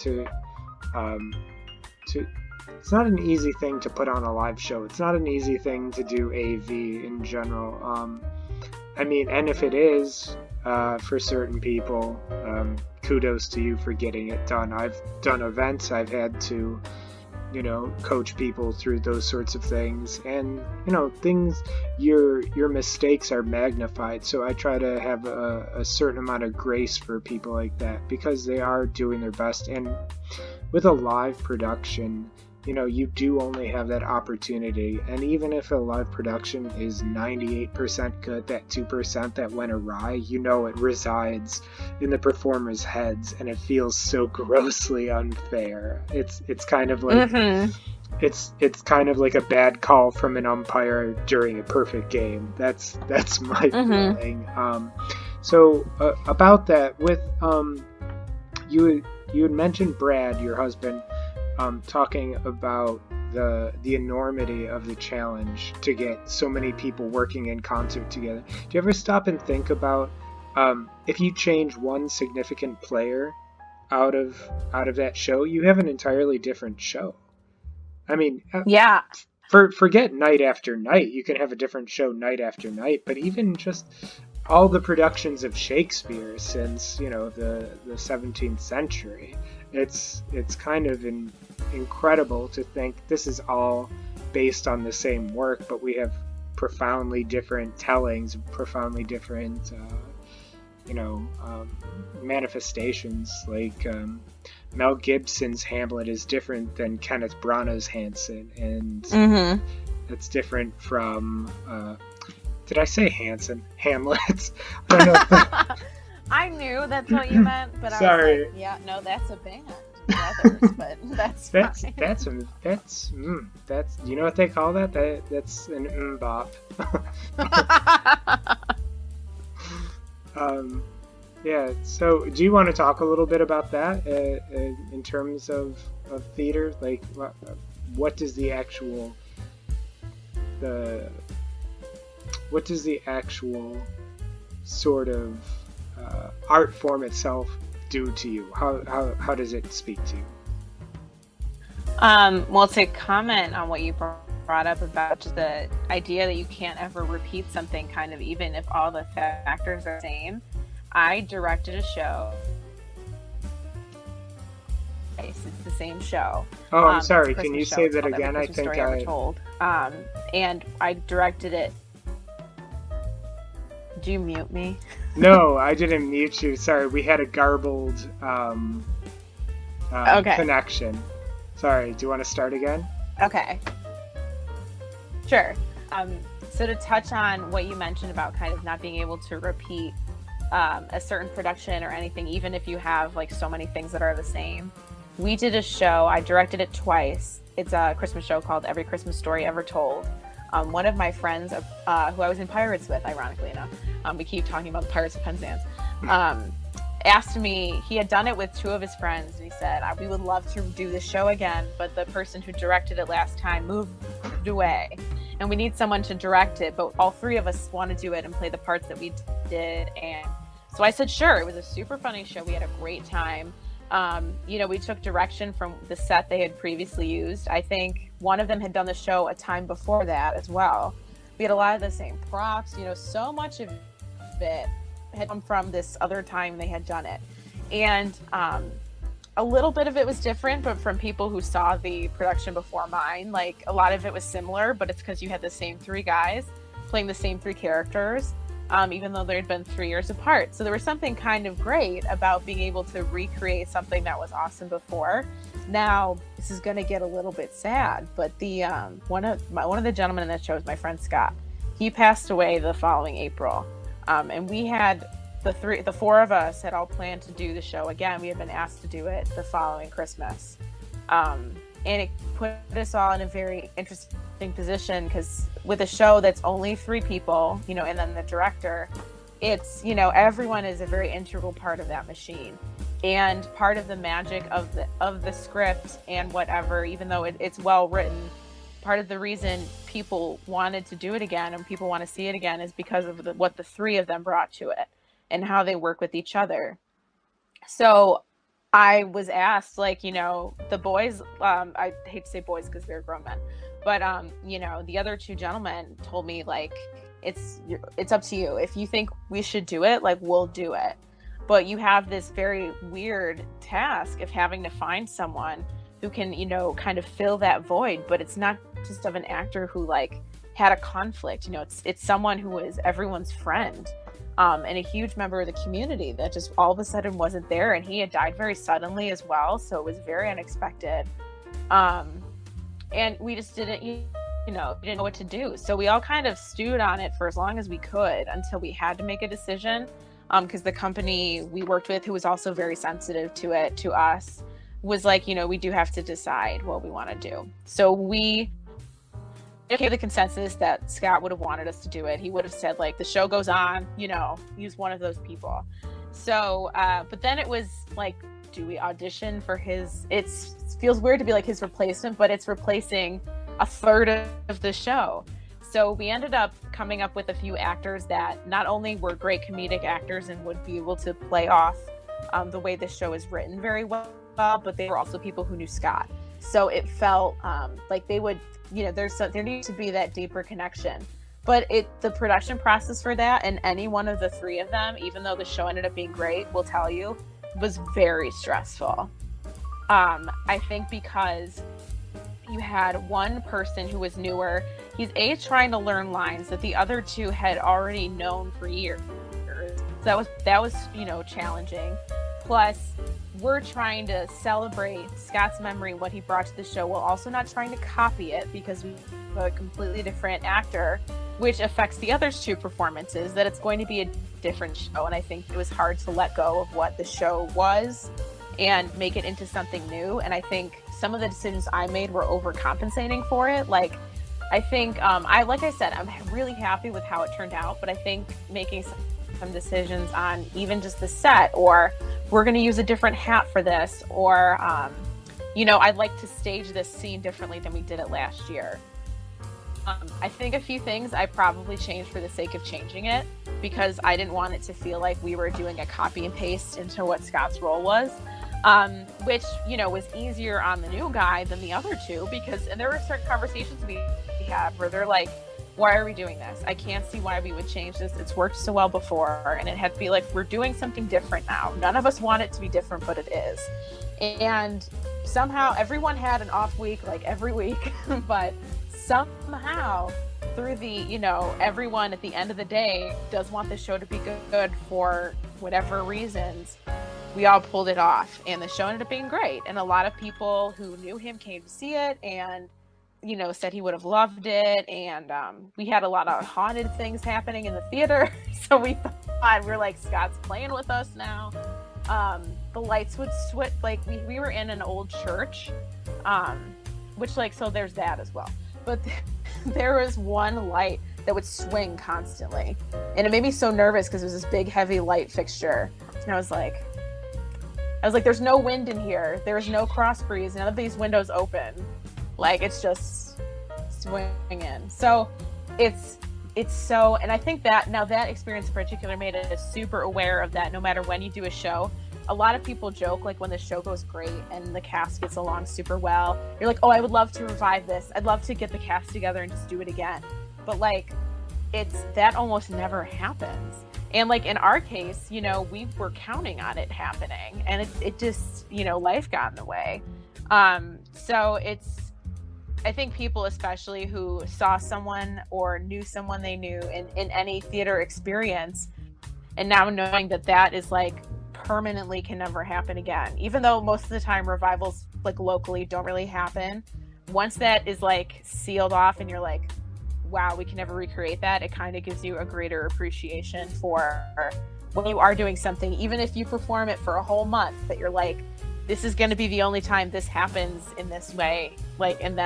it's not an easy thing to put on a live show. It's not an easy thing to do AV in general. And if it is, for certain people, kudos to you for getting it done. I've done events, I've had to, coach people through those sorts of things, and, your mistakes are magnified. So I try to have a certain amount of grace for people like that, because they are doing their best. And with a live production, you do only have that opportunity. And even if a live production is 98% good, that 2% that went awry, it resides in the performers' heads, and it feels so grossly unfair. It's kind of like it's kind of like a bad call from an umpire during a perfect game. That's my feeling. So about that, with you had mentioned Brad, your husband, talking about the enormity of the challenge to get so many people working in concert together. Do you ever stop and think about if you change one significant player out of that show, you have an entirely different show? Yeah. Forget night after night. You can have a different show night after night, but even just all the productions of Shakespeare since the 17th century, it's kind of incredible to think this is all based on the same work, but we have profoundly different tellings, profoundly different manifestations. Like Mel Gibson's Hamlet is different than Kenneth Branagh's Hanson, and it's different from Did I say Hanson? Hamlet? I don't know. I knew that's what you meant, but Sorry. I was like, yeah, no, that's a band. Brothers, but that's fine. That's you know what they call that? That's an bop. Yeah. So, do you want to talk a little bit about that in terms of theater? Like, what does the actual sort of art form itself do to you? How does it speak to you? Well, to comment on what you brought up about the idea that you can't ever repeat something, kind of even if all the factors are the same. I directed a show. It's the same show. Oh, I'm sorry. Can you say that again? I think Ever Told. And I directed it. Did you mute me? No, I didn't mute you. Sorry, we had a garbled connection. Sorry, do you want to start again? Okay. Sure. So to touch on what you mentioned about kind of not being able to repeat a certain production or anything, even if you have like so many things that are the same. We did a show, I directed it twice. It's a Christmas show called Every Christmas Story Ever Told. One of my friends, who I was in Pirates with, ironically enough, we keep talking about the Pirates of Penzance, asked me, he had done it with two of his friends, and he said, we would love to do this show again, but the person who directed it last time moved away, and we need someone to direct it, but all three of us want to do it and play the parts that we did. And so I said, sure. It was a super funny show. We had a great time. We took direction from the set they had previously used. I think one of them had done the show a time before that as well. We had a lot of the same props, so much of it had come from this other time they had done it. And a little bit of it was different, but from people who saw the production before mine, like a lot of it was similar, but it's because you had the same three guys playing the same three characters. Even though they'd been 3 years apart. So there was something kind of great about being able to recreate something that was awesome before. Now, this is going to get a little bit sad, but the one of the gentlemen in that show is my friend Scott. He passed away the following April. And we had the four of us had all planned to do the show again. We had been asked to do it the following Christmas. And it put us all in a very interesting position, because with a show that's only 3 people, and then the director, it's, everyone is a very integral part of that machine, and part of the magic of the script and whatever, even though it's well written, part of the reason people wanted to do it again and people want to see it again is because of what the 3 of them brought to it and how they work with each other. So I was asked, the boys, I hate to say boys because they're grown men, but, the other 2 gentlemen told me, it's up to you. If you think we should do it, we'll do it. But you have this very weird task of having to find someone who can, kind of fill that void. But it's not just of an actor who, had a conflict. It's someone who is everyone's friend. And a huge member of the community that just all of a sudden wasn't there, and he had died very suddenly as well, so it was very unexpected. And we just didn't know what to do, so we all kind of stewed on it for as long as we could until we had to make a decision, because the company we worked with, who was also very sensitive to us, was we do have to decide what we want to do. So we came to the consensus that Scott would have wanted us to do it. He would have said, the show goes on, he's one of those people. So, but then it was do we audition for his, it feels weird to be his replacement, but it's replacing a third of the show. So we ended up coming up with a few actors that not only were great comedic actors and would be able to play off the way this show is written very well, but they were also people who knew Scott. So it felt like they would, there needs to be that deeper connection. But the production process for that, and any one of the 3 of them, even though the show ended up being great, will tell you, was very stressful. I think because you had one person who was newer. He's trying to learn lines that the other 2 had already known for years. So that was challenging. Plus, we're trying to celebrate Scott's memory, what he brought to the show, while also not trying to copy it, because we have a completely different actor which affects the other two performances, that it's going to be a different show. And I think it was hard to let go of what the show was and make it into something new. And I think some of the decisions I made were overcompensating for it. Like, I think, like I said, I'm really happy with how it turned out, but I think making some decisions on even just the set, or we're going to use a different hat for this, or, I'd like to stage this scene differently than we did it last year. I think a few things I probably changed for the sake of changing it, because I didn't want it to feel like we were doing a copy and paste into what Scott's role was, which, was easier on the new guy than the other two, and there were certain conversations we had where they're like, why are we doing this? I can't see why we would change this. It's worked so well before, and it had to be like, we're doing something different now. None of us want it to be different, but it is. And somehow everyone had an off week, like every week, but somehow through the, everyone at the end of the day does want the show to be good for whatever reasons. We all pulled it off, and the show ended up being great. And a lot of people who knew him came to see it and, said he would have loved it. And we had a lot of haunted things happening in the theater. So we thought, we're like, Scott's playing with us now. The lights would switch. Like we were in an old church, which so there's that as well. But there was one light that would swing constantly. And it made me so nervous because it was this big, heavy light fixture. And I was like, there's no wind in here. There's no cross breeze. None of these windows open. Like, it's just swinging. So it's so, and I think that now that experience in particular made us super aware of that. No matter when you do a show, a lot of people joke, like, when the show goes great and the cast gets along super well, you're like, oh, I would love to revive this. I'd love to get the cast together and just do it again. But that almost never happens. And in our case, we were counting on it happening, and it just, life got in the way. So I think people, especially who saw someone or knew someone they knew in any theater experience, and now knowing that is permanently can never happen again, even though most of the time revivals locally don't really happen. Once that is sealed off and you're like, wow, we can never recreate that, it kind of gives you a greater appreciation for when you are doing something, even if you perform it for a whole month, that you're like, this is going to be the only time this happens in this way. And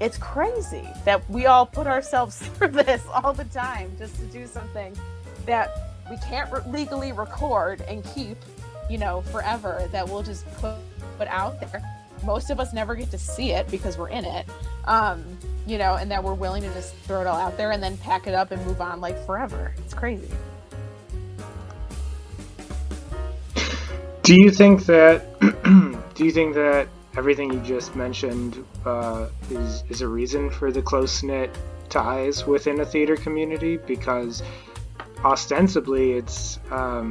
it's crazy that we all put ourselves through this all the time just to do something that we can't legally record and keep, forever, that we'll just put out there. Most of us never get to see it because we're in it, and that we're willing to just throw it all out there and then pack it up and move on forever. It's crazy. Do you think that everything you just mentioned is a reason for the close-knit ties within a theater community? Because ostensibly it's a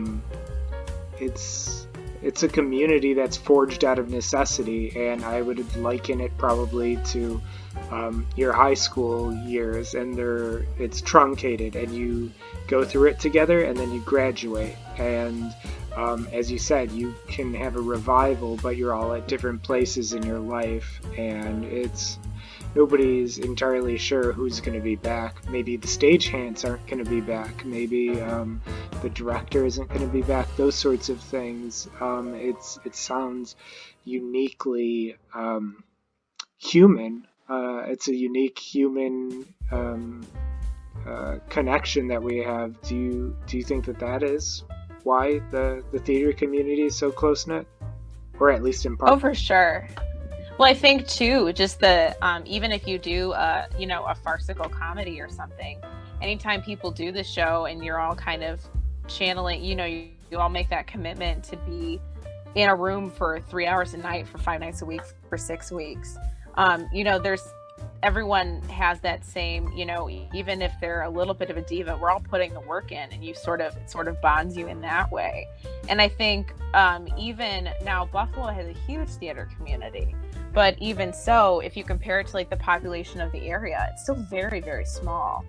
community that's forged out of necessity, and I would liken it probably to your high school years, and it's truncated, and you go through it together, and then you graduate, and as you said, you can have a revival, but you're all at different places in your life, and nobody's entirely sure who's going to be back. Maybe the stagehands aren't going to be back. Maybe the director isn't going to be back. Those sorts of things. It sounds uniquely human. It's a unique human connection that we have. Do you think that is why the theater community is so close-knit? Or at least in part? Oh, for sure. Well, I think too, just the even if you do a farcical comedy or something, anytime people do the show and you're all kind of channeling, you all make that commitment to be in a room for 3 hours a night for 5 nights a week for 6 weeks. Everyone has that same, even if they're a little bit of a diva, we're all putting the work in, and it sort of bonds you in that way. And I think even now Buffalo has a huge theater community, but even so, if you compare it to the population of the area, it's still very, very small.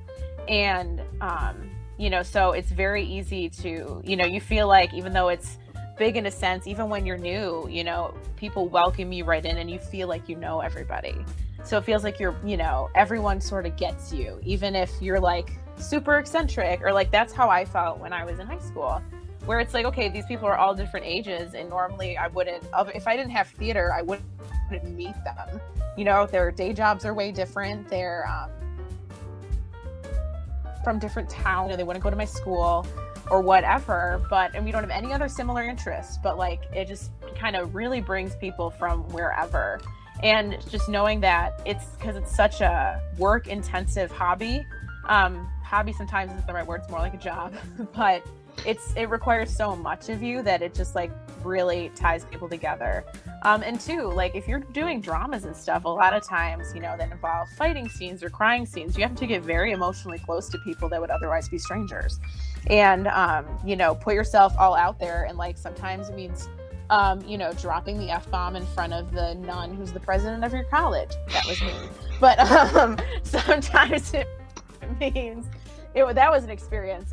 And, so it's very easy to, you feel like, even though it's big in a sense, even when you're new, people welcome you right in and you feel like you know everybody. So it feels like you're, everyone sort of gets you, even if you're like super eccentric, or like that's how I felt when I was in high school, where it's like, okay, these people are all different ages, and normally I wouldn't, if I didn't have theater, I wouldn't meet them. Their day jobs are way different. They're from different towns. They wouldn't go to my school or whatever, and we don't have any other similar interests, but like it just kind of really brings people from wherever. And just knowing that it's because it's such a work intensive hobby. Hobby sometimes isn't the right word, it's more like a job, but it requires so much of you that it just like really ties people together. And two, like if you're doing dramas and stuff, a lot of times, that involve fighting scenes or crying scenes, you have to get very emotionally close to people that would otherwise be strangers. And, put yourself all out there. And like sometimes it means, dropping the F-bomb in front of the nun who's the president of your college. That was me. But sometimes it means that was an experience.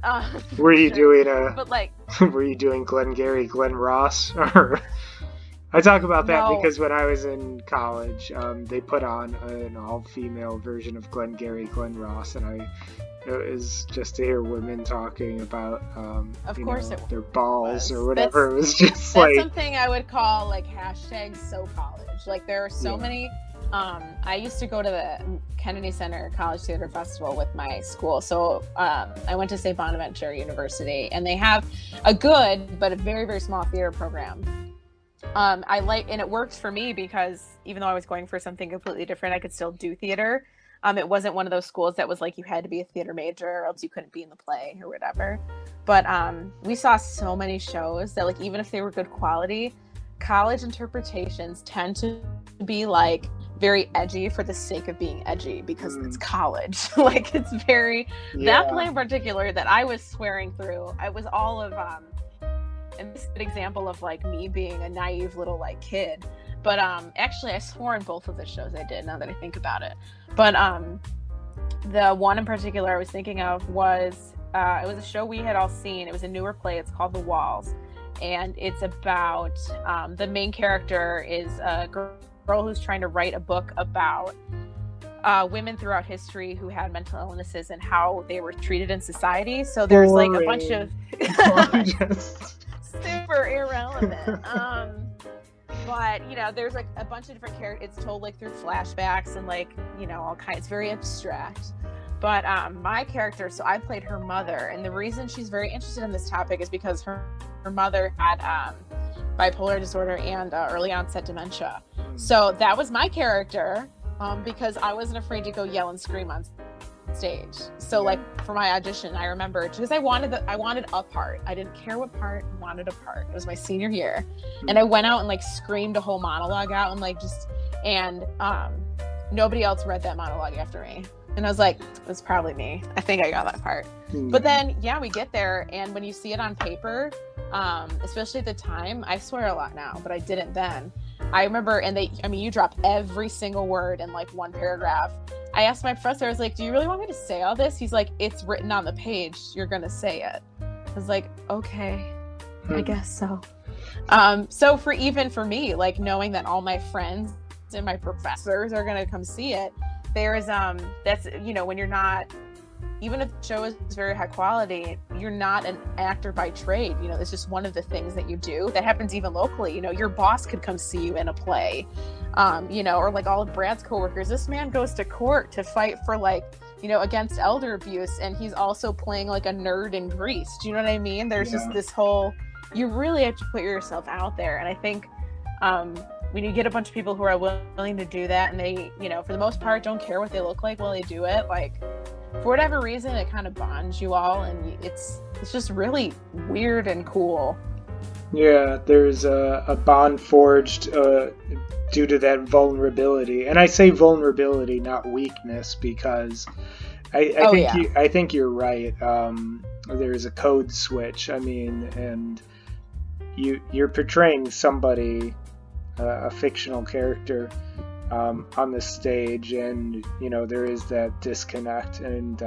Were you doing but like, were you doing Glengarry Glen Ross? Or I talk about that because when I was in college, they put on an all-female version of Glengarry Glen Ross, and it was just to hear women talking about their balls or whatever. It was just that's something I would call like #so college. Like there are so many. I used to go to the Kennedy Center College Theater Festival with my school. So I went to St. Bonaventure University, and they have a good but a very, very small theater program. And it works for me because even though I was going for something completely different, I could still do theater. It wasn't one of those schools that was like you had to be a theater major or else you couldn't be in the play or whatever. But we saw so many shows that like even if they were good quality, college interpretations tend to be like very edgy for the sake of being edgy because it's college. Like it's very that play in particular that I was swearing through. I was all of and this is an example of like me being a naive little like kid. But actually I swore in both of the shows I did now that I think about it. But the one in particular I was thinking of was it was a show we had all seen. It was a newer play. It's called The Walls. And it's about the main character is a girl who's trying to write a book about women throughout history who had mental illnesses and how they were treated in society. So there's like a bunch of super irrelevant. But there's like a bunch of different characters. It's told like through flashbacks and like all kinds. It's very abstract. But my character, so I played her mother, and the reason she's very interested in this topic is because her mother had bipolar disorder and early onset dementia. So that was my character because I wasn't afraid to go yell and scream on stage. So like for my audition, I remember because I wanted a part. I didn't care what part, I wanted a part. It was my senior year, and I went out and like screamed a whole monologue out and like nobody else read that monologue after me. And I was like, it's probably me. I think I got that part. But then, we get there, and when you see it on paper, especially at the time, I swear a lot now, but I didn't then. I remember, you drop every single word in like one paragraph. I asked my professor, I was like, do you really want me to say all this? He's like, it's written on the page. You're going to say it. I was like, okay, I guess so. So for me, like knowing that all my friends and my professors are going to come see it, there's that's when you're not, even if the show is very high quality, you're not an actor by trade. It's just one of the things that you do. That happens even locally. Your boss could come see you in a play, or like all of Brad's coworkers. This man goes to court to fight for like, against elder abuse, and he's also playing like a nerd in Greece. Do you know what I mean? There's just this whole, you really have to put yourself out there. And I think when you get a bunch of people who are willing to do that, and they, for the most part, don't care what they look like while they do it, like for whatever reason, it kind of bonds you all, and it's just really weird and cool. Yeah, there's a bond forged due to that vulnerability, and I say vulnerability, not weakness, because I think you're right. There's a code switch. And you're portraying somebody, a fictional character, on the stage, and there is that disconnect, and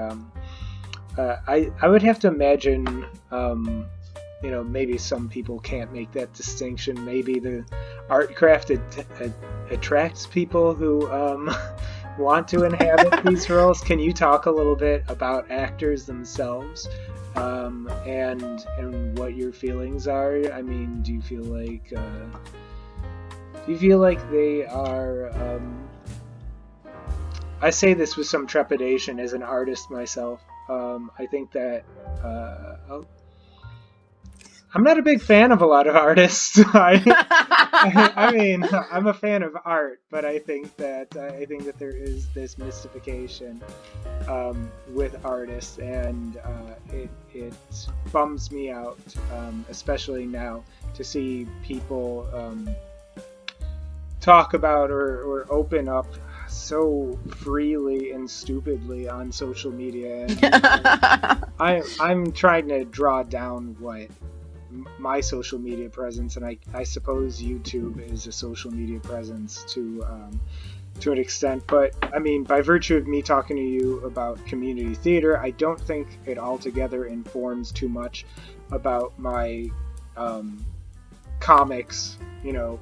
I would have to imagine maybe some people can't make that distinction. Maybe the art craft attracts people who want to inhabit these roles. Can you talk a little bit about actors themselves, and what your feelings are? I mean, do you feel like they are? I say this with some trepidation as an artist myself. I think that I'm not a big fan of a lot of artists. I mean, I'm a fan of art, but I think that there is this mystification with artists, and it bums me out, especially now, to see people talk about or open up so freely and stupidly on social media. And I'm trying to draw down what my social media presence, and I suppose YouTube is a social media presence to an extent, but I mean, by virtue of me talking to you about community theater, I don't think it altogether informs too much about my comics,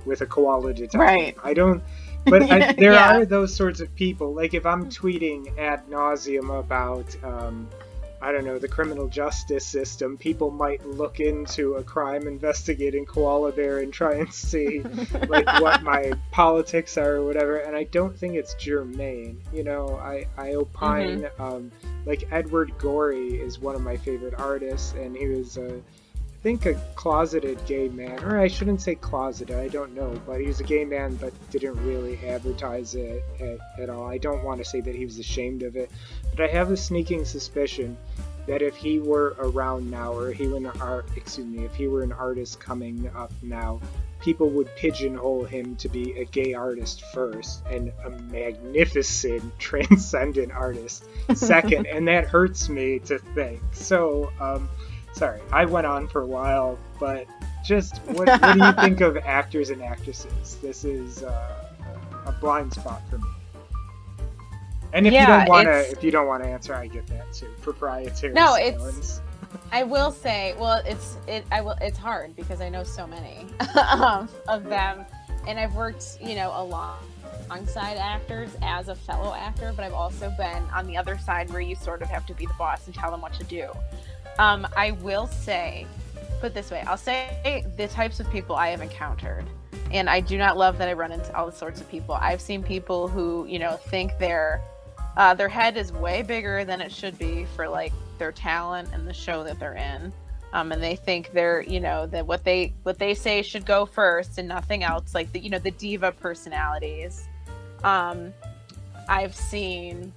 with a koala detective. Right. I don't, but there Yeah. are those sorts of people. Like if I'm tweeting ad nauseum about I don't know, the criminal justice system, people might look into a crime investigating koala bear and try and see like what my politics are or whatever, and I don't think it's germane. I opine, like Edward Gorey is one of my favorite artists, and he was I think a closeted gay man, or I shouldn't say closeted, I don't know, but he was a gay man but didn't really advertise it at all. I don't want to say that he was ashamed of it, but I have a sneaking suspicion that if he were around now, or if he were an artist coming up now, people would pigeonhole him to be a gay artist first and a magnificent, transcendent artist second, and that hurts me to think. So, sorry, I went on for a while, but just what do you think of actors and actresses? This is a blind spot for me. And if you don't want to answer, I get that too. Proprietary silence. I will say, well, it's hard because I know so many of them, and I've worked, alongside actors as a fellow actor, but I've also been on the other side where you sort of have to be the boss and tell them what to do. I will say, put it this way, I'll say the types of people I have encountered, and I do not love that I run into all sorts of people. I've seen people who, think their head is way bigger than it should be for like their talent and the show that they're in. And they think they're, that what they say should go first and nothing else, like the diva personalities. I've seen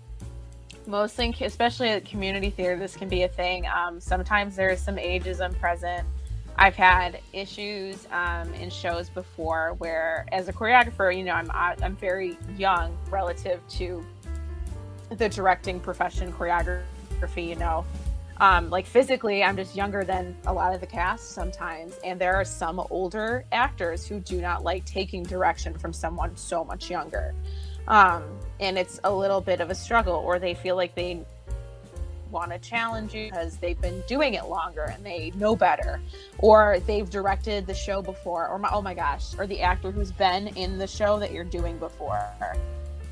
mostly, especially at community theater, this can be a thing. Sometimes there is some ageism present. I've had issues in shows before where, as a choreographer, I'm very young relative to the directing profession, choreography. Like physically, I'm just younger than a lot of the cast sometimes, and there are some older actors who do not like taking direction from someone so much younger. And it's a little bit of a struggle, or they feel like they want to challenge you because they've been doing it longer and they know better, or they've directed the show before, or or the actor who's been in the show that you're doing before.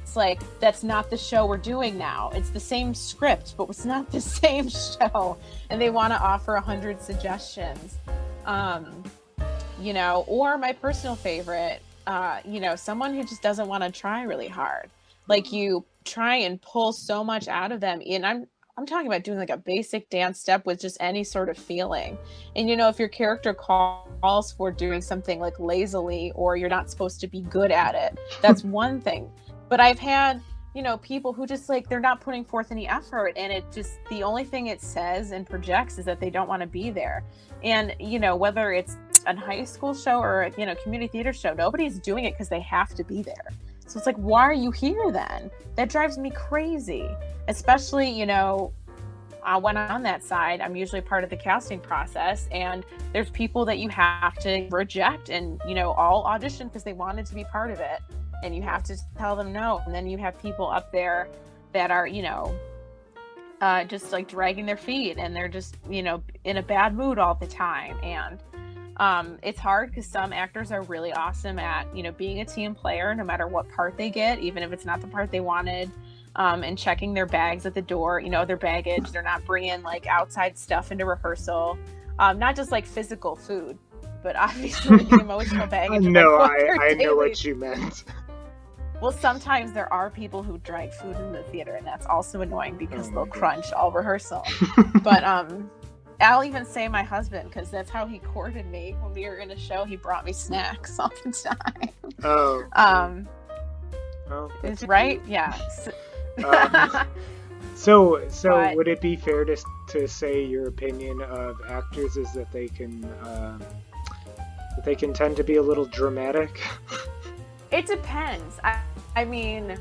It's like, that's not the show we're doing now. It's the same script, but it's not the same show, and they want to offer 100 suggestions. Or my personal favorite, someone who just doesn't want to try really hard. Like, you try and pull so much out of them, and I'm talking about doing like a basic dance step with just any sort of feeling. And if your character calls for doing something like lazily, or you're not supposed to be good at it, that's one thing. But I've had, people who just like, they're not putting forth any effort, and it just, the only thing it says and projects is that they don't want to be there. And, whether it's a high school show or a, community theater show, nobody's doing it because they have to be there. So it's like, why are you here then? That drives me crazy. Especially, when on that side, I'm usually part of the casting process, and there's people that you have to reject, and, all audition because they wanted to be part of it. And you have to tell them no. And then you have people up there that are, just like dragging their feet, and they're just, in a bad mood all the time. And It's hard because some actors are really awesome at, being a team player no matter what part they get, even if it's not the part they wanted, and checking their bags at the door, their baggage. They're not bringing like outside stuff into rehearsal, not just like physical food, but obviously the emotional baggage. No, I know what you meant. Well, sometimes there are people who drag food in the theater, and that's also annoying because they'll gosh. crunch all rehearsal. But I'll even say my husband, because that's how he courted me. When we were in a show, he brought me snacks all the time. Oh. Is right? Yeah. So but, would it be fair to say your opinion of actors is that they can tend to be a little dramatic? It depends. I mean,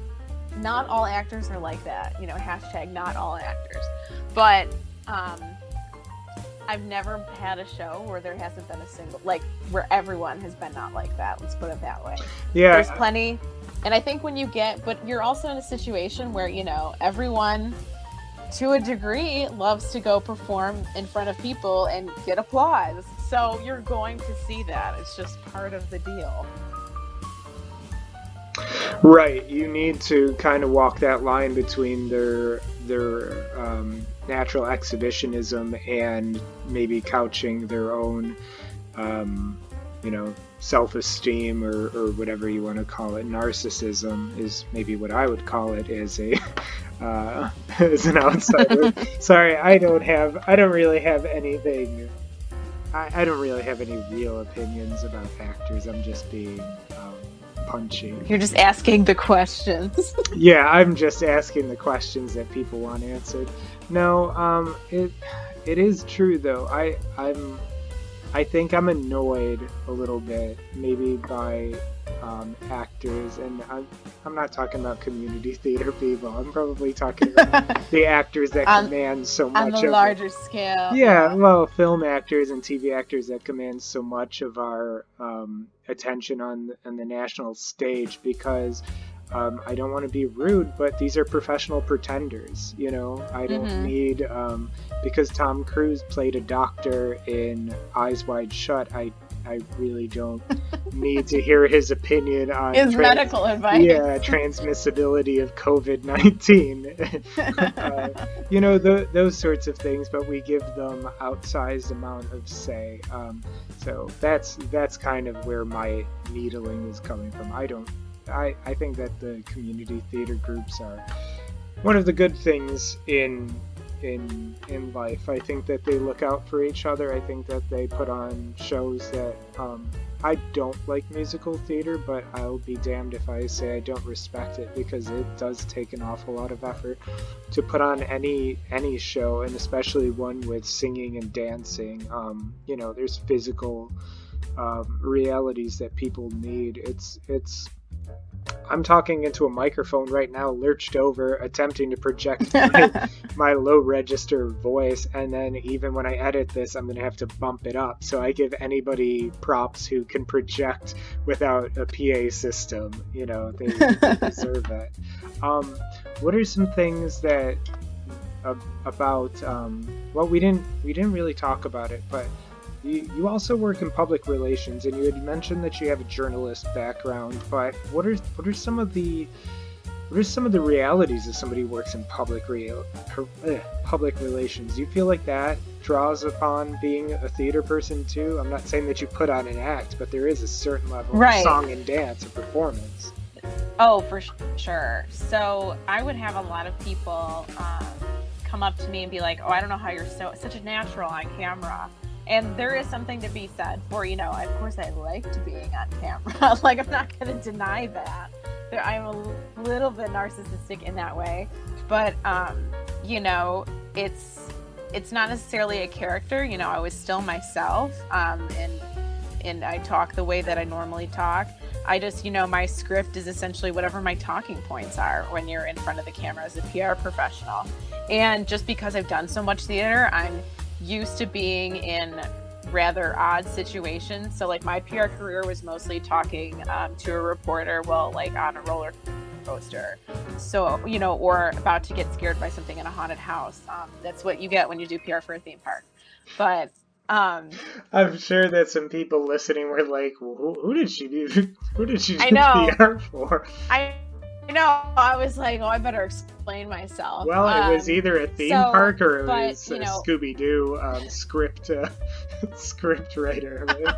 not all actors are like that. Hashtag not all actors. But I've never had a show where there hasn't been a single, like, where everyone has been not like that. Let's put it that way. Yeah. There's plenty. And I think when you but you're also in a situation where, everyone, to a degree, loves to go perform in front of people and get applause. So you're going to see that. It's just part of the deal. Right. You need to kind of walk that line between their natural exhibitionism and maybe couching their own, self-esteem or whatever you want to call it. Narcissism is maybe what I would call it as an outsider. Sorry, I don't really have anything. I don't really have any real opinions about actors. I'm just being punchy. You're just asking the questions. Yeah, I'm just asking the questions that people want answered. No, it is true though. I think I'm annoyed a little bit, maybe by actors, and I'm not talking about community theater people. I'm probably talking about the actors that command so much on the larger scale. Yeah, well, film actors and TV actors that command so much of our attention on the national stage, because I don't want to be rude, but these are professional pretenders. I don't need because Tom Cruise played a doctor in Eyes Wide Shut. I really don't need to hear his opinion on his medical advice. Yeah, transmissibility of COVID-19. Those sorts of things, but we give them outsized amount of say. So that's kind of where my needling is coming from. I think that the community theater groups are one of the good things in life. I think that they look out for each other. I think that they put on shows that I don't like musical theater, but I'll be damned if I say I don't respect it, because it does take an awful lot of effort to put on any show, and especially one with singing and dancing. There's physical realities that people need. I'm talking into a microphone right now, lurched over, attempting to project my low register voice, and then even when I edit this, I'm going to have to bump it up. So I give anybody props who can project without a PA system. They deserve it. What are some things that about? Well, we didn't really talk about it, but you also work in public relations, and you had mentioned that you have a journalist background. But what are some of the realities of somebody who works in public relations? Do you feel like that draws upon being a theater person too? I'm not saying that you put on an act, but there is a certain level of song and dance and performance. Oh, for sure. So I would have a lot of people come up to me and be like, "Oh, I don't know how you're such a natural on camera." And there is something to be said for, of course I liked being on camera. Like, I'm not going to deny that. I'm a little bit narcissistic in that way. But, it's not necessarily a character. I was still myself. And I talk the way that I normally talk. I just, my script is essentially whatever my talking points are when you're in front of the camera as a PR professional. And just because I've done so much theater, I'm used to being in rather odd situations. So like my PR career was mostly talking to a reporter while like on a roller coaster. So, or about to get scared by something in a haunted house. That's what you get when you do PR for a theme park. But I'm sure that some people listening were like, well, who did she do? Who did she do I know. PR for? I know. I was like, oh, I better explain myself. Well, it was either a theme park or it was a Scooby-Doo script writer. Right?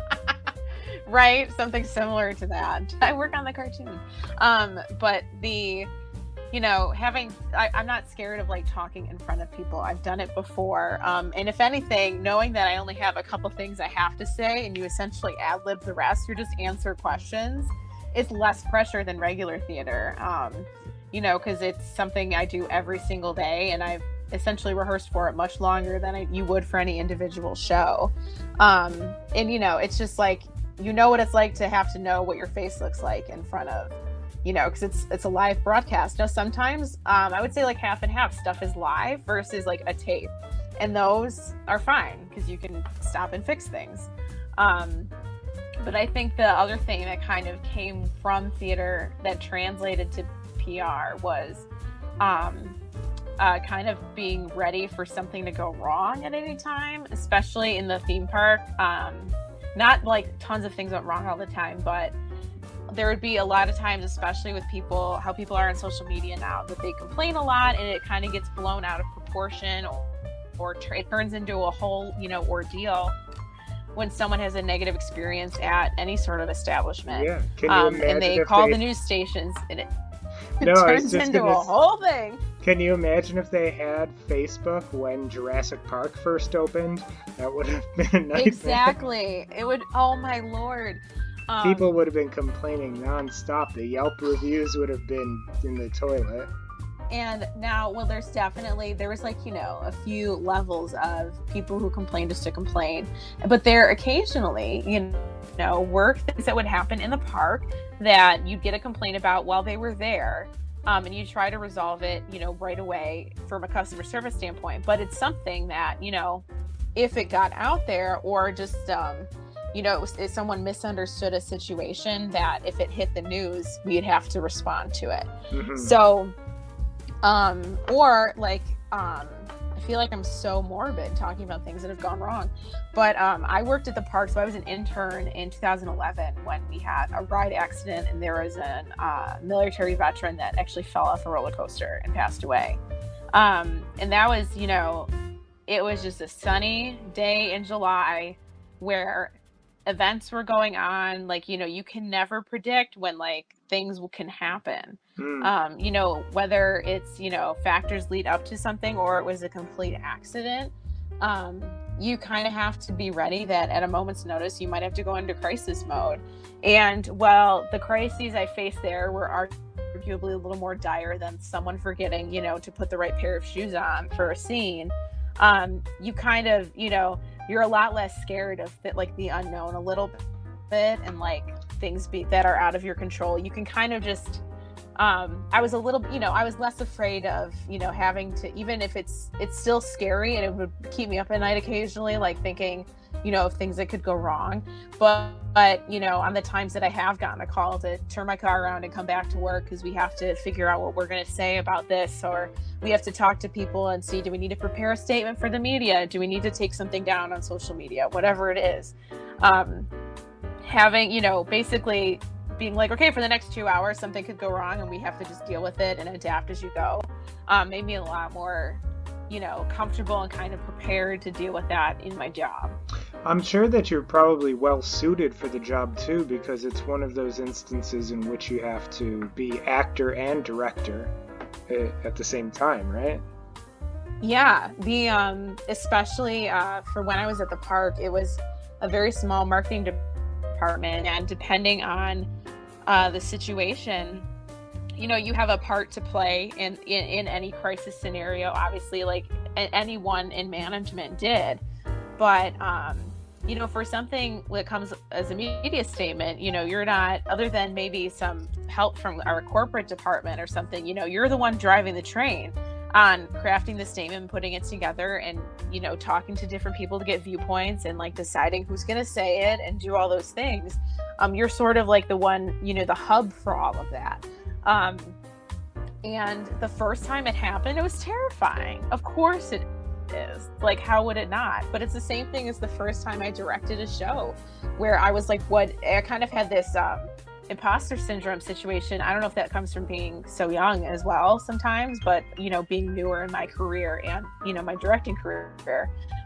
Right, something similar to that. I work on the cartoon. But I'm not scared of like talking in front of people. I've done it before. And if anything, knowing that I only have a couple things I have to say and you essentially ad-lib the rest, you just answer questions, it's less pressure than regular theater. Because it's something I do every single day and I've essentially rehearsed for it much longer than you would for any individual show. It's just like, what it's like to have to know what your face looks like in front of, because it's a live broadcast. Now, sometimes I would say like half and half stuff is live versus like a tape. And those are fine because you can stop and fix things. But I think the other thing that kind of came from theater that translated to PR was kind of being ready for something to go wrong at any time, especially in the theme park. Not like tons of things went wrong all the time, but there would be a lot of times, especially with how people are on social media now, that they complain a lot and it kind of gets blown out of proportion or it turns into a whole, ordeal when someone has a negative experience at any sort of establishment. Yeah. Can you imagine and they call the news stations and it turns into a whole thing. Can you imagine if they had Facebook when Jurassic Park first opened? That would have been a nightmare. Exactly. It would, oh my Lord. People would have been complaining nonstop. The Yelp reviews would have been in the toilet. And now, well, there was like, a few levels of people who complain just to complain. But there occasionally, were things that would happen in the park that you'd get a complaint about while they were there. And you try to resolve it, right away from a customer service standpoint. But it's something that, if it got out there or just, if someone misunderstood a situation, that if it hit the news, we'd have to respond to it. Mm-hmm. So, I feel like I'm so morbid talking about things that have gone wrong. But I worked at the park, so I was an intern in 2011 when we had a ride accident and there was a military veteran that actually fell off a roller coaster and passed away. And that was, it was just a sunny day in July where events were going on. Like, you can never predict when things can happen. Whether it's, factors lead up to something or it was a complete accident. You kind of have to be ready that at a moment's notice, you might have to go into crisis mode. And the crises I faced there were arguably a little more dire than someone forgetting, to put the right pair of shoes on for a scene. You kind of, you're a lot less scared of the unknown a little bit and things that are out of your control. You can kind of just, I was less afraid of, having to, even if it's still scary and it would keep me up at night occasionally, thinking, of things that could go wrong. But, on the times that I have gotten a call to turn my car around and come back to work because we have to figure out what we're going to say about this, or we have to talk to people and see, do we need to prepare a statement for the media? Do we need to take something down on social media? Whatever it is. Having, basically being okay, for the next 2 hours, something could go wrong and we have to just deal with it and adapt as you go, made me a lot more, comfortable and kind of prepared to deal with that in my job. I'm sure that you're probably well suited for the job too, because it's one of those instances in which you have to be actor and director at the same time, right? Yeah, especially for when I was at the park, it was a very small marketing department, and depending on the situation, you have a part to play in any crisis scenario, obviously, like anyone in management did. But, for something that comes as a media statement, you're not, other than maybe some help from our corporate department or something, you're the one driving the train on crafting the statement, putting it together, and, talking to different people to get viewpoints and deciding who's going to say it and do all those things. You're sort of the one, the hub for all of that. And the first time it happened, it was terrifying. Of course it is. Like, how would it not? But it's the same thing as the first time I directed a show where I was like, I kind of had this imposter syndrome situation. I don't know if that comes from being so young as well sometimes, but, you know, being newer in my career and, you know, my directing career.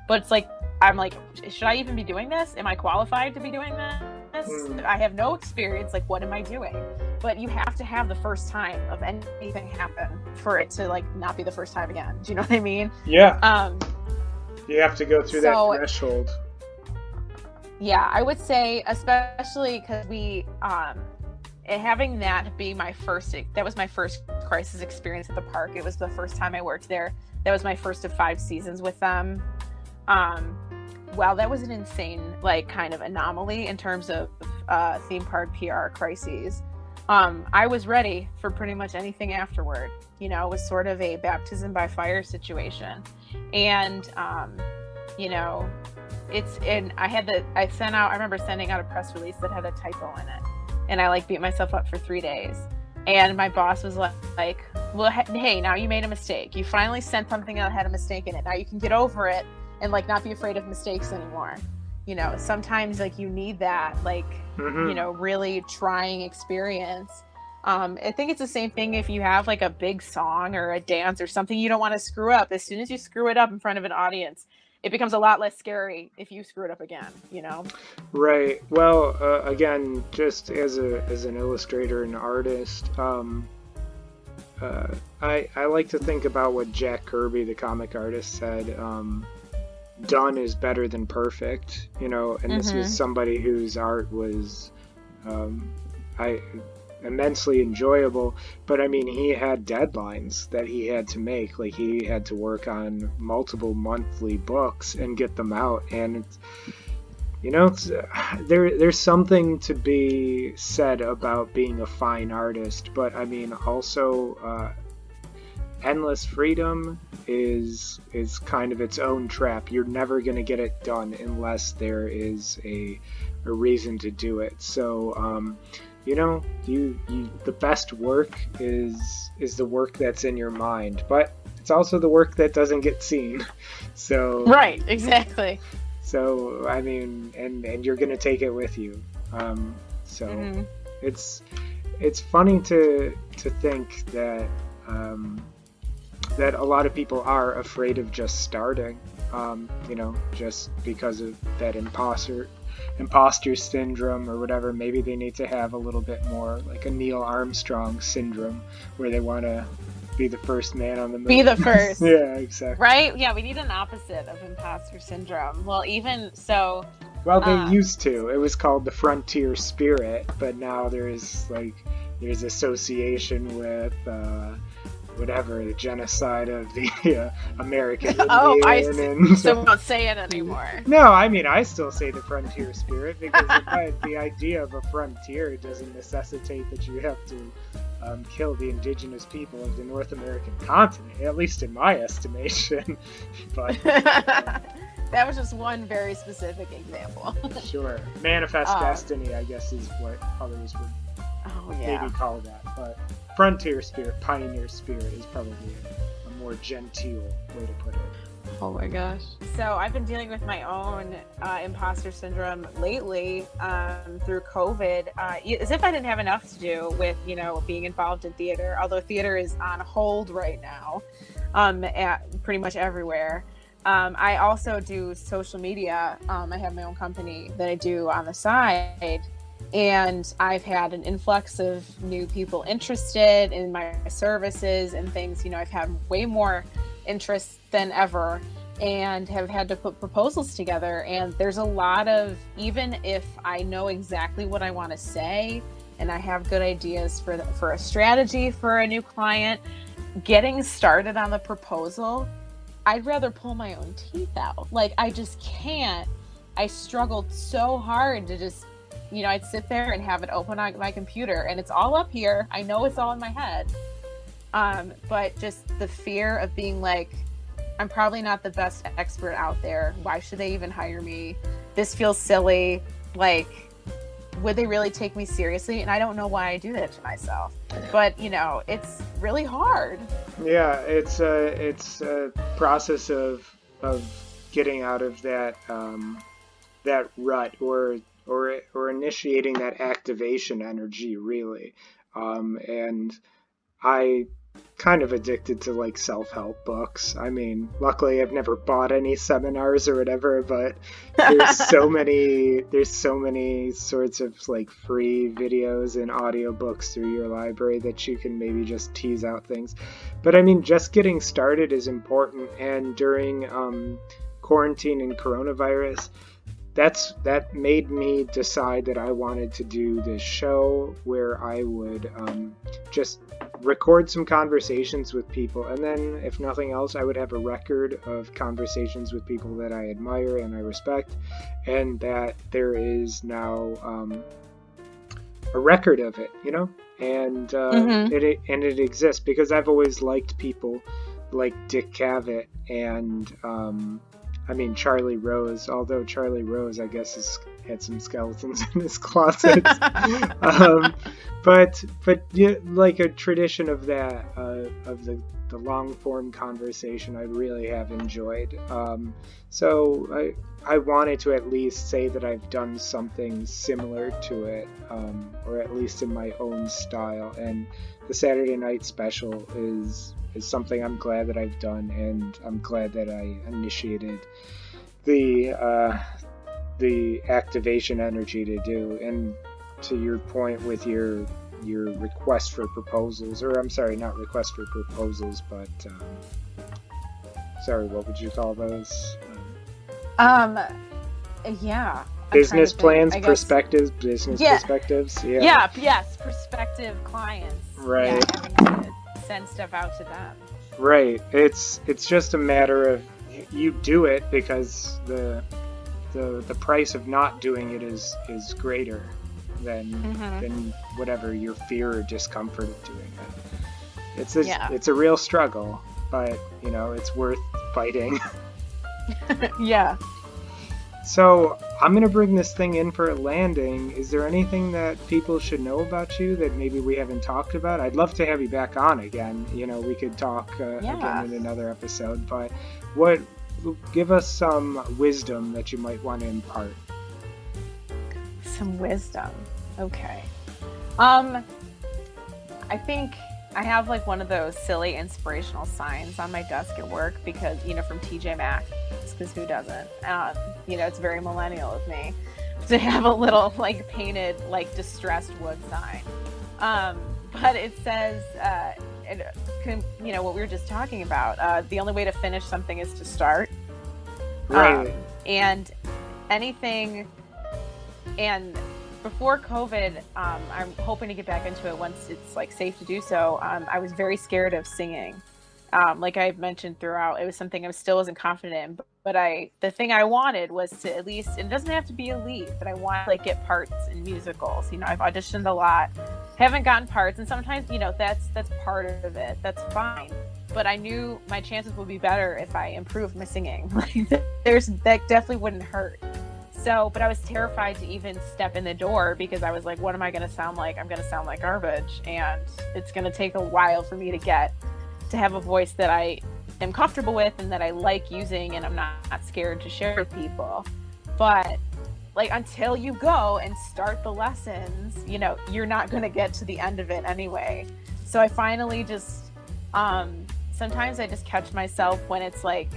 But it's like, I'm like, should I even be doing this? Am I qualified to be doing this? I have no experience. Like, what am I doing? But you have to have the first time of anything happen for it to like not be the first time again. Do you know what I mean? Yeah. You have to go through that threshold. Yeah, I would say, especially because we, having that be that was my first crisis experience at the park. It was the first time I worked there. That was my first of 5 seasons with them. Well, that was an insane, like, kind of anomaly in terms of theme park PR crises. I was ready for pretty much anything afterward. You know, it was sort of a baptism by fire situation. And, you know, I remember sending out a press release that had a typo in it. And I like beat myself up for 3 days. And my boss was like, well, hey, now you made a mistake. You finally sent something that had a mistake in it. Now you can get over it and like not be afraid of mistakes anymore. You know, sometimes like you need that, like, you know, really trying experience. I think it's the same thing if you have like a big song or a dance or something you don't want to screw up. As soon as you screw it up in front of an audience, it becomes a lot less scary if you screw it up again, you know? Right. Well, again, just as an illustrator and artist, I like to think about what Jack Kirby, the comic artist, said. Done is better than perfect, you know, and this was somebody whose art was immensely enjoyable, but I mean, he had deadlines that he had to make. Like, he had to work on multiple monthly books and get them out, and it's, you know, there's something to be said about being a fine artist, but I mean, also endless freedom is kind of its own trap. You're never going to get it done unless there is a reason to do it. So you know, you the best work is the work that's in your mind, but it's also the work that doesn't get seen. So right, exactly. So I mean, and you're going to take it with you. So it's funny to think that that a lot of people are afraid of just starting, you know, just because of that imposter syndrome or whatever. Maybe they need to have a little bit more like a Neil Armstrong syndrome where they want to be the first man on the moon. Be the first. Yeah, exactly. Right? Yeah, we need an opposite of imposter syndrome. Well, even so... Well, they used to. It was called the frontier spirit, but now there's association with... whatever, the genocide of the American Indian. I still won't say it anymore. No, I mean, I still say the frontier spirit because the idea of a frontier doesn't necessitate that you have to kill the indigenous people of the North American continent, at least in my estimation. But that was just one very specific example. Sure. Manifest destiny, I guess, is what others would maybe call that. But frontier spirit, pioneer spirit is probably a more genteel way to put it. Oh my gosh. So I've been dealing with my own imposter syndrome lately through COVID, as if I didn't have enough to do with, you know, being involved in theater, although theater is on hold right now at pretty much everywhere. I also do social media. I have my own company that I do on the side. And I've had an influx of new people interested in my services and things. You know, I've had way more interest than ever and have had to put proposals together. And there's a lot of, even if I know exactly what I want to say and I have good ideas for a strategy for a new client, getting started on the proposal, I'd rather pull my own teeth out. Like, I just can't. I struggled so hard to just, you know, I'd sit there and have it open on my computer and it's all up here. I know it's all in my head. But just the fear of being like, I'm probably not the best expert out there. Why should they even hire me? This feels silly. Like, would they really take me seriously? And I don't know why I do that to myself. But, you know, it's really hard. Yeah, it's a process of of getting out of that rut, or initiating that activation energy, really. And I kind of addicted to like self-help books. I mean, luckily I've never bought any seminars or whatever, but there's so many sorts of like free videos and audiobooks through your library that you can maybe just tease out things. But I mean, just getting started is important. And during quarantine and coronavirus, that made me decide that I wanted to do this show where I would just record some conversations with people, and then if nothing else, I would have a record of conversations with people that I admire and I respect, and that there is now a record of it, and it exists because I've always liked people like Dick Cavett and I mean, Charlie Rose, although Charlie Rose, I guess, had some skeletons in his closet. But yeah, like a tradition of that, of the long form conversation, I really have enjoyed. So I wanted to at least say that I've done something similar to it, or at least in my own style. And the Saturday Night Special is something I'm glad that I've done, and I'm glad that I initiated the activation energy to do. And to your point with your request for proposals, or I'm sorry, not request for proposals, but sorry, what would you call those? Yeah. Business plans, perspectives, perspectives. Yeah. Yes, prospective clients. Right. Yeah, having to send stuff out to them. Right. It's just a matter of you do it because the price of not doing it is greater than whatever your fear or discomfort of doing it. It's a real struggle, but it's worth fighting. Yeah. So I'm going to bring this thing in for a landing. Is there anything that people should know about you that maybe we haven't talked about? I'd love to have you back on again. We could talk again in another episode. But give us some wisdom that you might want to impart. Some wisdom. Okay. I think I have like one of those silly inspirational signs on my desk at work because, from TJ Maxx, because who doesn't? It's very millennial of me to have a little like painted, like distressed wood sign. But it says, what we were just talking about, the only way to finish something is to start. Right. And anything, and before COVID, I'm hoping to get back into it once it's like safe to do so. I was very scared of singing. Like I've mentioned throughout, it was something I still wasn't confident in, but the thing I wanted was to at least, it doesn't have to be a lead, but I want to like get parts in musicals. I've auditioned a lot, haven't gotten parts, and sometimes, that's part of it. That's fine. But I knew my chances would be better if I improved my singing. That definitely wouldn't hurt. So, but I was terrified to even step in the door because I was like, what am I going to sound like? I'm going to sound like garbage. And it's going to take a while for me to have a voice that I am comfortable with and that I like using, and I'm not scared to share with people. But like, until you go and start the lessons, you're not going to get to the end of it anyway. So I finally just, sometimes I just catch myself when it's like,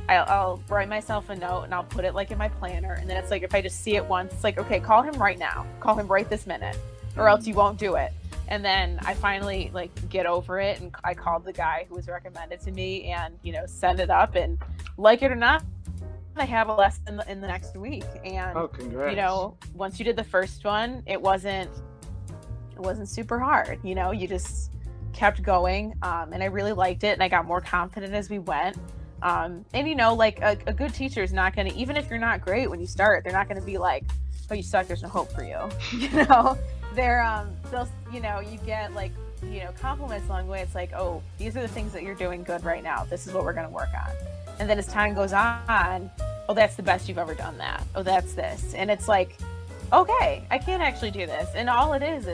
I'll write myself a note and I'll put it like in my planner. And then it's like, if I just see it once, it's like, okay, call him right now, call him right this minute, or else you won't do it. And then I finally like get over it. And I called the guy who was recommended to me and, send it up, and like it or not, I have a lesson in the next week. And, congrats. Once you did the first one, it wasn't super hard. You just kept going. And I really liked it. And I got more confident as we went. And like a good teacher is not going to, even if you're not great when you start, they're not going to be like, oh, you suck, there's no hope for you. They'll, you get like, compliments along the way. It's like, oh, these are the things that you're doing good right now. This is what we're going to work on. And then as time goes on, oh, that's the best you've ever done that. Oh, that's this. And it's like, okay, I can actually do this. And all it is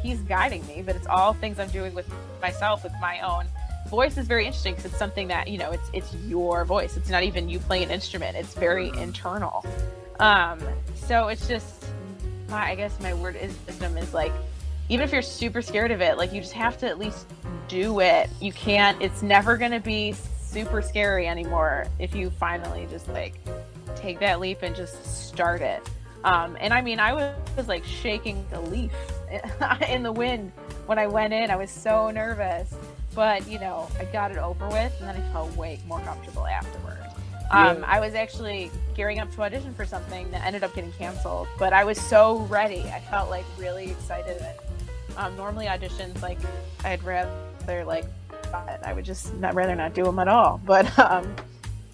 he's guiding me, but it's all things I'm doing with myself, with my own voice is very interesting because it's something that, you know, it's your voice. It's not even you playing an instrument. It's very internal. So it's just, I guess my word is wisdom is like, even if you're super scared of it, like you just have to at least do it. You can't, it's never going to be super scary anymore if you finally just like take that leap and just start it. And I mean, I was like shaking a leaf in the wind when I went in. I was so nervous, but you know, I got it over with, and then I felt way more comfortable afterward. I was actually gearing up to audition for something that ended up getting canceled, but I was so ready. I felt like really excited. Normally auditions, like I'd rather like, I would just rather not do them at all. But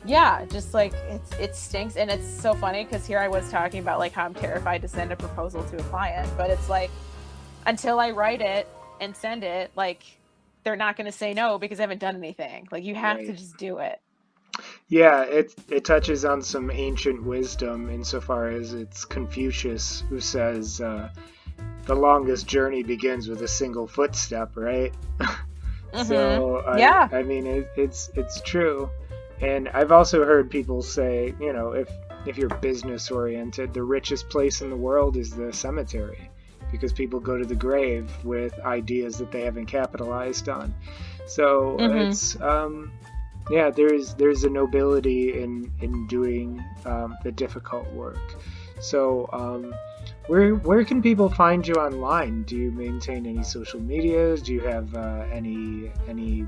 yeah, just like it stinks, and it's so funny because here I was talking about like how I'm terrified to send a proposal to a client, but it's like until I write it and send it, like they're not going to say no because I haven't done anything. Like you have to just do it. Yeah, it touches on some ancient wisdom insofar as it's Confucius who says the longest journey begins with a single footstep, right? So I mean it's true. And I've also heard people say, you know, if you're business oriented, the richest place in the world is the cemetery, because people go to the grave with ideas that they haven't capitalized on. So it's there's a nobility in doing the difficult work. So where can people find you online? Do you maintain any social medias? Do you have any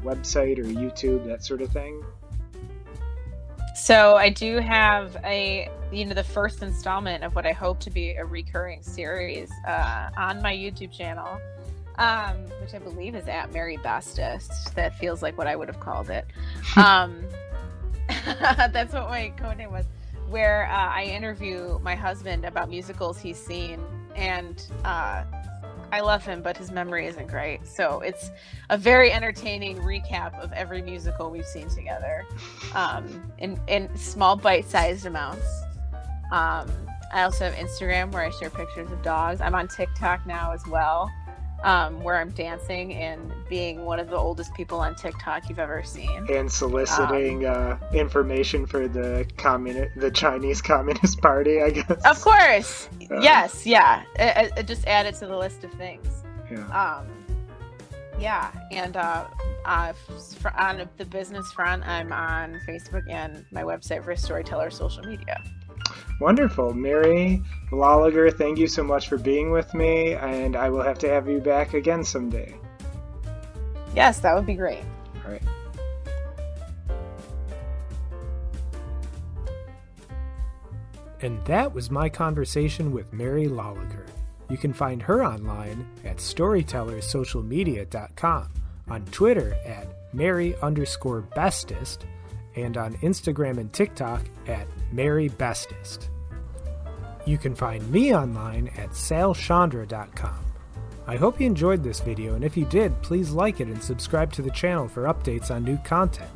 website or YouTube, that sort of thing? So I do have the first installment of what I hope to be a recurring series on my YouTube channel, which I believe is at Mary Bestest. That feels like what I would have called it. That's what my code name was. Where I interview my husband about musicals he's seen, and I love him, but his memory isn't great. So it's a very entertaining recap of every musical we've seen together, in small bite-sized amounts. I also have Instagram where I share pictures of dogs. I'm on TikTok now as well, where I'm dancing and being one of the oldest people on TikTok you've ever seen. And soliciting information for the Chinese Communist Party, I guess. Of course. Yes, yeah. I just add it to the list of things. Yeah. And on the business front, I'm on Facebook and my website for Storyteller social media. Wonderful. Mary Loliger, thank you so much for being with me, and I will have to have you back again someday. Yes, that would be great. All right. And that was my conversation with Mary Loliger. You can find her online at storytellersocialmedia.com, on Twitter at Mary_bestest, and on Instagram and TikTok at Mary Bestest. You can find me online at Sciandra.com. I hope you enjoyed this video, and if you did, please like it and subscribe to the channel for updates on new content.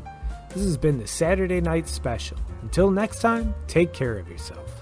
This has been the Saturday Night Special. Until next time, take care of yourself.